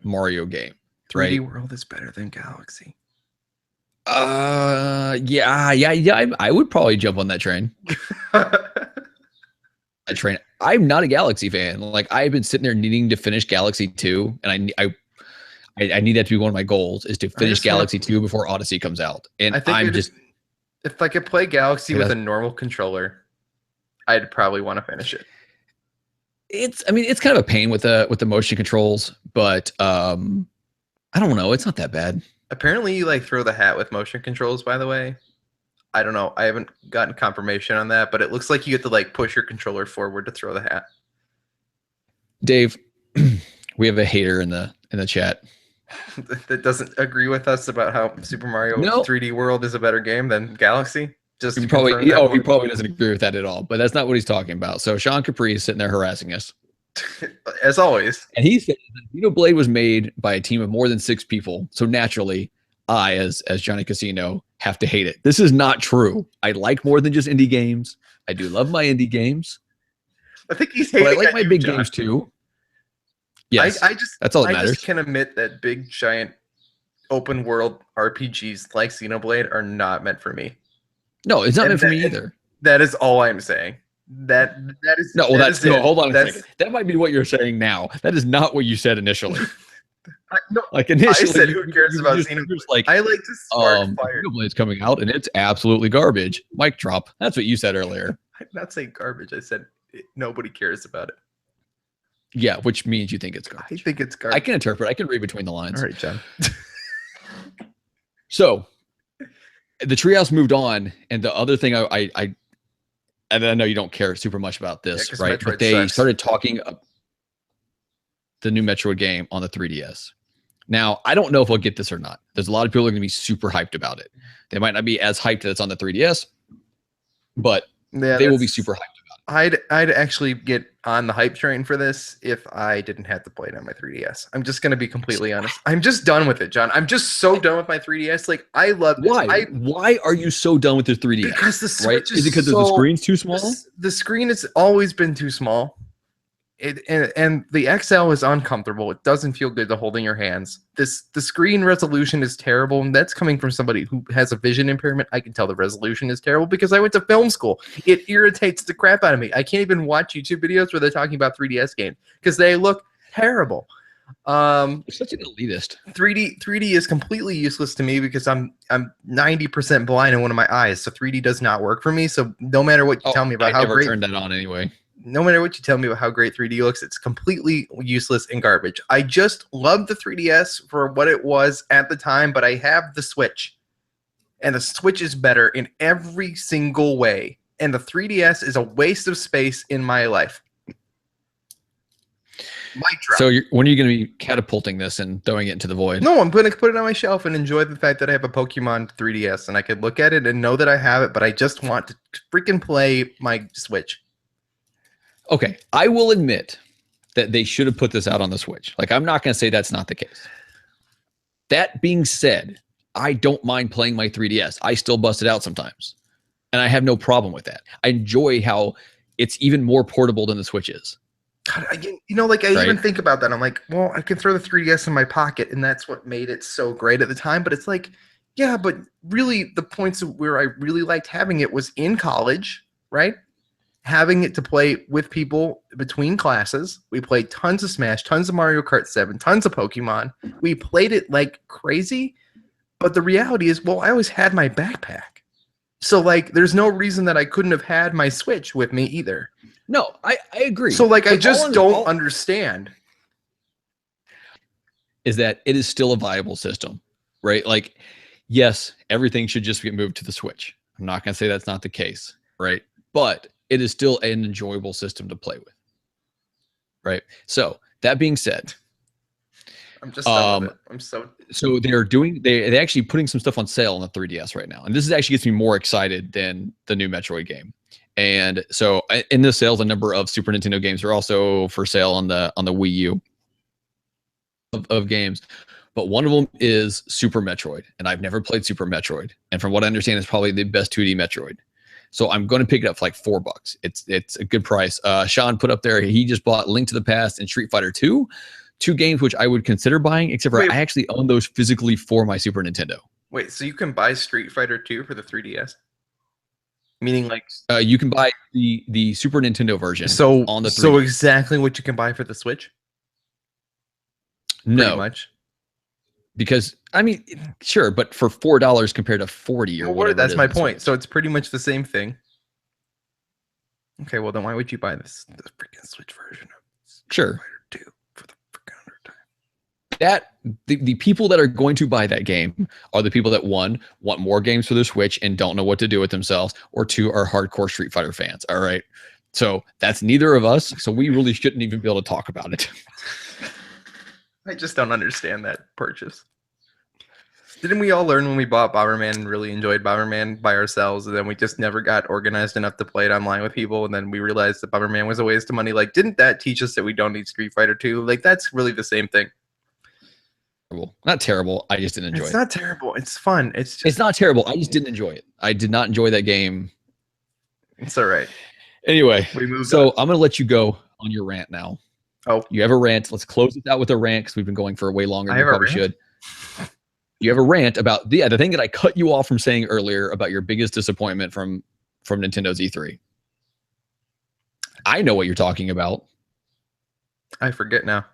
Mario game. 3D World is better than Galaxy. Yeah. I would probably jump on that train. I'm not a Galaxy fan. Like I've been sitting there needing to finish Galaxy 2, and I need that to be one of my goals is to finish Galaxy 2 before Odyssey comes out. And if I could play Galaxy with a normal controller, I'd probably want to finish it. It's kind of a pain with the motion controls, but I don't know. It's not that bad. Apparently, you like throw the hat with motion controls. By the way, I don't know. I haven't gotten confirmation on that, but it looks like you get to like push your controller forward to throw the hat. Dave, we have a hater in the chat. That doesn't agree with us about how Super Mario No. 3D World is a better game than Galaxy. Just He to probably confirm that he point. probably doesn't agree with that at all. But that's not what he's talking about. So Sean Capri is sitting there harassing us. As always. And he said that Blade was made by a team of more than 6 people. So naturally, I, as Johnny Casino, have to hate it. This is not true. I like more than just indie games. I do love my indie games. I think he's But hating I like at my you, big John. games too. Yes, that's all that I matters. just can admit that big giant open world RPGs like Xenoblade are not meant for me. No, it's not And meant for me that- either. That is all I'm saying. That is No, well, that that's is it. hold on a That's- second. That might be what you're saying now. That is not what you said initially. No, Like initially, I said, who cares about just Xenoblade? like, I like to spark fire. Xenoblade's coming out and it's absolutely garbage. Mic drop. That's what you said earlier. I'm not saying garbage. I said nobody cares about it. Yeah, which means you think it's garbage. I think it's garbage. I can interpret. I can read between the lines. All right, John. So the treehouse moved on, and the other thing I and I know you don't care super much about this, 'cause right? Metroid But they sucks. started talking the new Metroid game on the 3DS. Now, I don't know if we'll get this or not. There's a lot of people are going to be super hyped about it. They might not be as hyped that it's on the 3DS, but Yeah, they will be that's- super hyped about it. I'd actually get on the hype train for this if I didn't have to play it on my 3DS. I'm just gonna be completely honest. I'm just done with it, John. I'm just so done with my 3DS. Like I love this. Why are you so done with your 3DS? Because the Switch right? Is it because the screen's too small? The screen has always been too small. And the XL is uncomfortable. It doesn't feel good to hold in your hands. The screen resolution is terrible, and that's coming from somebody who has a vision impairment. I can tell the resolution is terrible because I went to film school. It irritates the crap out of me. I can't even watch YouTube videos where they're talking about 3DS games because they look terrible. You're such an elitist. 3D is completely useless to me because I'm 90% blind in one of my eyes, so 3D does not work for me. So no matter what you tell me about I how never great turned that on anyway. No matter what you tell me about how great 3D looks, it's completely useless and garbage. I just love the 3DS for what it was at the time, but I have the Switch. And the Switch is better in every single way. And the 3DS is a waste of space in my life. Mic drop. So when are you going to be catapulting this and throwing it into the void? No, I'm going to put it on my shelf and enjoy the fact that I have a Pokemon 3DS and I can look at it and know that I have it, but I just want to freaking play my Switch. Okay, I will admit that they should have put this out on the Switch. Like, I'm not going to say that's not the case. That being said, I don't mind playing my 3DS. I still bust it out sometimes. And I have no problem with that. I enjoy how it's even more portable than the Switch is. God, I even think about that. I'm like, well, I can throw the 3DS in my pocket, and that's what made it so great at the time. But it's like, yeah, but really the points where I really liked having it was in college, right? Having it to play with people between classes. We played tons of Smash, tons of Mario Kart 7, tons of Pokemon. We played it like crazy. But the reality is, well, I always had my backpack. So, like, there's no reason that I couldn't have had my Switch with me either. No, I agree. So, like, I But just don't understand. Is that it is still a viable system, right? Like, yes, everything should just get moved to the Switch. I'm not going to say that's not the case, right? But it is still an enjoyable system to play with, right? So that being said, I'm just done with it. I'm so they're actually putting some stuff on sale on the 3DS right now, and this is actually gets me more excited than the new Metroid game. And so in the sales, a number of Super Nintendo games are also for sale on the Wii U of games. But one of them is Super Metroid, and I've never played Super Metroid. And from what I understand, it's probably the best 2D Metroid. So I'm going to pick it up for like $4. It's a good price. Sean put up there, he just bought Link to the Past and Street Fighter 2, two games which I would consider buying, except for I actually own those physically for my Super Nintendo. Wait, so you can buy Street Fighter 2 for the 3DS? Meaning like you can buy the Super Nintendo version on the 3DS. So exactly what you can buy for the Switch? No. Pretty much. Because I mean, sure, but for $4 compared to 40 or whatever. That's my point. So it's pretty much the same thing. Okay, well then why would you buy the freaking Switch version of Street Fighter 2 for the freaking the people that are going to buy that game are the people that, one, want more games for their Switch and don't know what to do with themselves, or two, are hardcore Street Fighter fans. All right. So that's neither of us. So we really shouldn't even be able to talk about it. I just don't understand that purchase. Didn't we all learn when we bought Bomberman and really enjoyed Bomberman by ourselves, and then we just never got organized enough to play it online with people, and then we realized that Bomberman was a waste of money? Like, didn't that teach us that we don't need Street Fighter 2? Like, that's really the same thing. Not terrible. I just didn't enjoy it. It's not terrible. It's fun. It's not terrible. I just didn't enjoy it. I did not enjoy that game. It's all right. Anyway, so on. I'm going to let you go on your rant now. Oh, you have a rant. Let's close this out with a rant because we've been going for way longer than we probably should. You have a rant about the thing that I cut you off from saying earlier about your biggest disappointment from Nintendo's E3. I know what you're talking about. I forget now.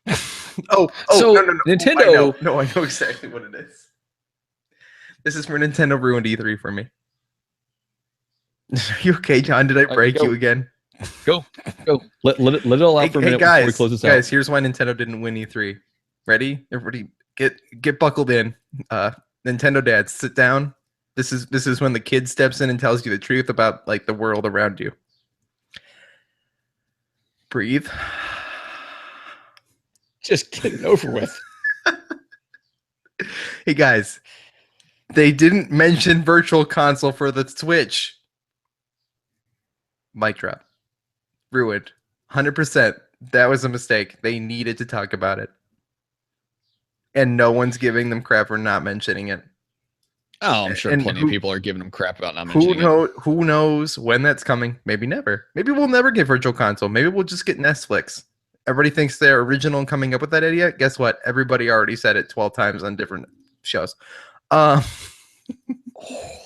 So no. Nintendo. I know exactly what it is. This is where Nintendo ruined E3 for me. Are you okay, John? Did I break you again? Go. Let it all out for a minute before we close this out. Guys, here's why Nintendo didn't win E3. Ready? Everybody get buckled in. Nintendo dads, sit down. This is when the kid steps in and tells you the truth about like the world around you. Breathe. Just get it over with. Hey guys, they didn't mention Virtual Console for the Switch. Mic drop. Ruined. 100%. That was a mistake. They needed to talk about it. And no one's giving them crap for not mentioning it. Oh, I'm sure plenty of people are giving them crap about not mentioning it. Who knows when that's coming? Maybe never. Maybe we'll never get Virtual Console. Maybe we'll just get Netflix. Everybody thinks they're original in coming up with that idea. Guess what? Everybody already said it 12 times on different shows. Oh,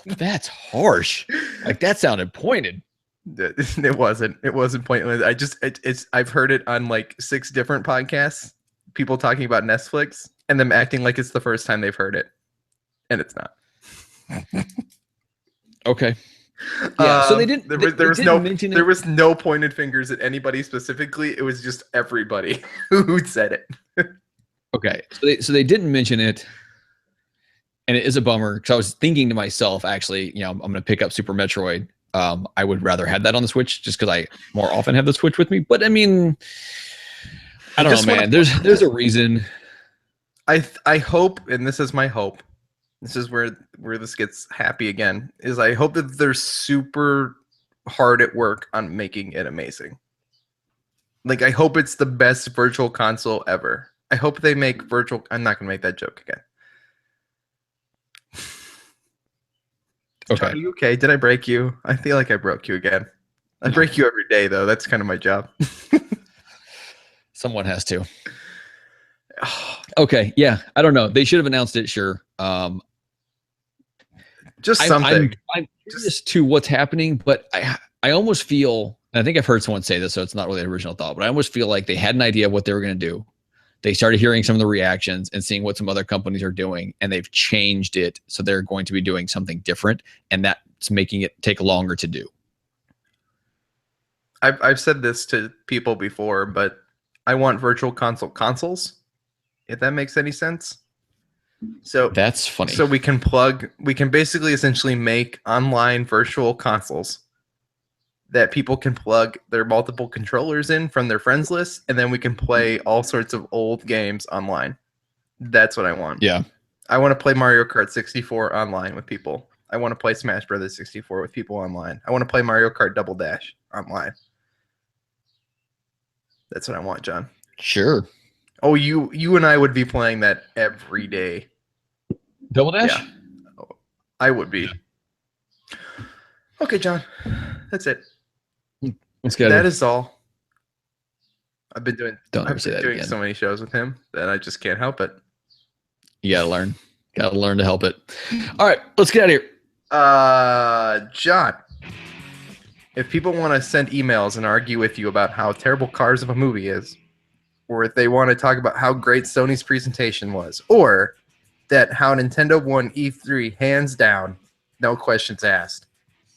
that's harsh. Like, that sounded pointed. It wasn't. It wasn't pointless. I've heard it on like 6 different podcasts. People talking about Netflix and them acting like it's the first time they've heard it, and it's not. Okay. Yeah. So they didn't. There was no pointed fingers at anybody specifically. It was just everybody who said it. Okay. So they didn't mention it, and it is a bummer because I was thinking to myself, actually, I'm going to pick up Super Metroid. I would rather have that on the Switch just because I more often have the Switch with me. But I mean, I don't know, man. There's a reason. I hope, and this is my hope. This is where this gets happy again. Is I hope that they're super hard at work on making it amazing. Like, I hope it's the best Virtual Console ever. I hope they make virtual. I'm not gonna make that joke again. Okay. Are you okay? Did I break you? I feel like I broke you again. I break you every day, though. That's kind of my job. Someone has to. Okay. Yeah. I don't know. They should have announced it. Sure. Just something. I'm curious to what's happening, but I almost feel, and I think I've heard someone say this, so it's not really an original thought, but I almost feel like they had an idea of what they were going to do. They started hearing some of the reactions and seeing what some other companies are doing, and they've changed it. So they're going to be doing something different, and that's making it take longer to do. I've said this to people before, but I want Virtual Console consoles, if that makes any sense. So that's funny. So we can basically essentially make online virtual consoles that people can plug their multiple controllers in from their friends list, and then we can play all sorts of old games online. That's what I want. Yeah. I want to play Mario Kart 64 online with people. I want to play Smash Brothers 64 with people online. I want to play Mario Kart Double Dash online. That's what I want, John. Sure. Oh, you and I would be playing that every day. Double Dash? Yeah. I would be. Okay, John. That's it. That is all. I've been doing so many shows with him that I just can't help it. You gotta learn. Gotta learn to help it. All right, let's get out of here. John, if people want to send emails and argue with you about how terrible Cars of a movie is, or if they want to talk about how great Sony's presentation was, or that how Nintendo won E3 hands down, no questions asked,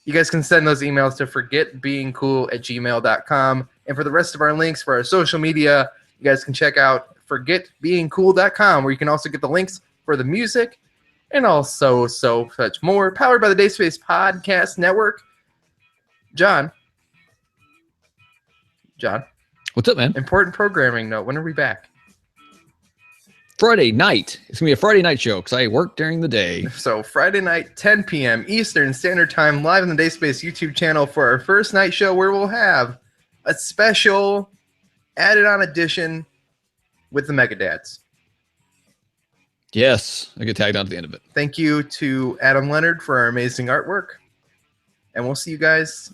you guys can send those emails to forgetbeingcool@gmail.com. And for the rest of our links for our social media, you guys can check out forgetbeingcool.com, where you can also get the links for the music and also so much more. Powered by the Dacespace Podcast Network. John. What's up, man? Important programming note. When are we back? Friday night. It's going to be a Friday night show because I work during the day. So Friday night, 10 p.m. Eastern Standard Time, live on the Dacespace YouTube channel for our first night show, where we'll have a special added-on edition with the Megadads. Yes, I get tagged on at the end of it. Thank you to Adam Leonard for our amazing artwork. And we'll see you guys.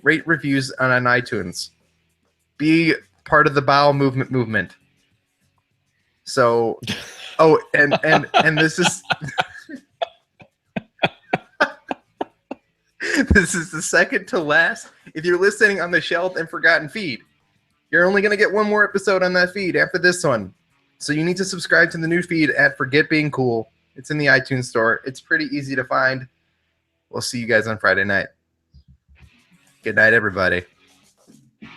Rate reviews on iTunes. Be part of the bowel movement. So, and this is this is the second to last. If you're listening on the Shelved and Forgotten feed, you're only going to get one more episode on that feed after this one. So you need to subscribe to the new feed at Forget Being Cool. It's in the iTunes store. It's pretty easy to find. We'll see you guys on Friday night. Good night, everybody.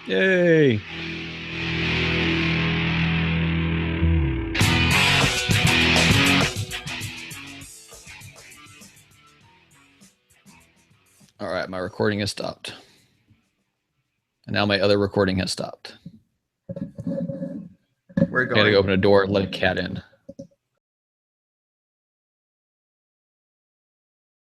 Yay. All right, my recording has stopped. And now my other recording has stopped. We're I gotta going. go open a door and let a cat in.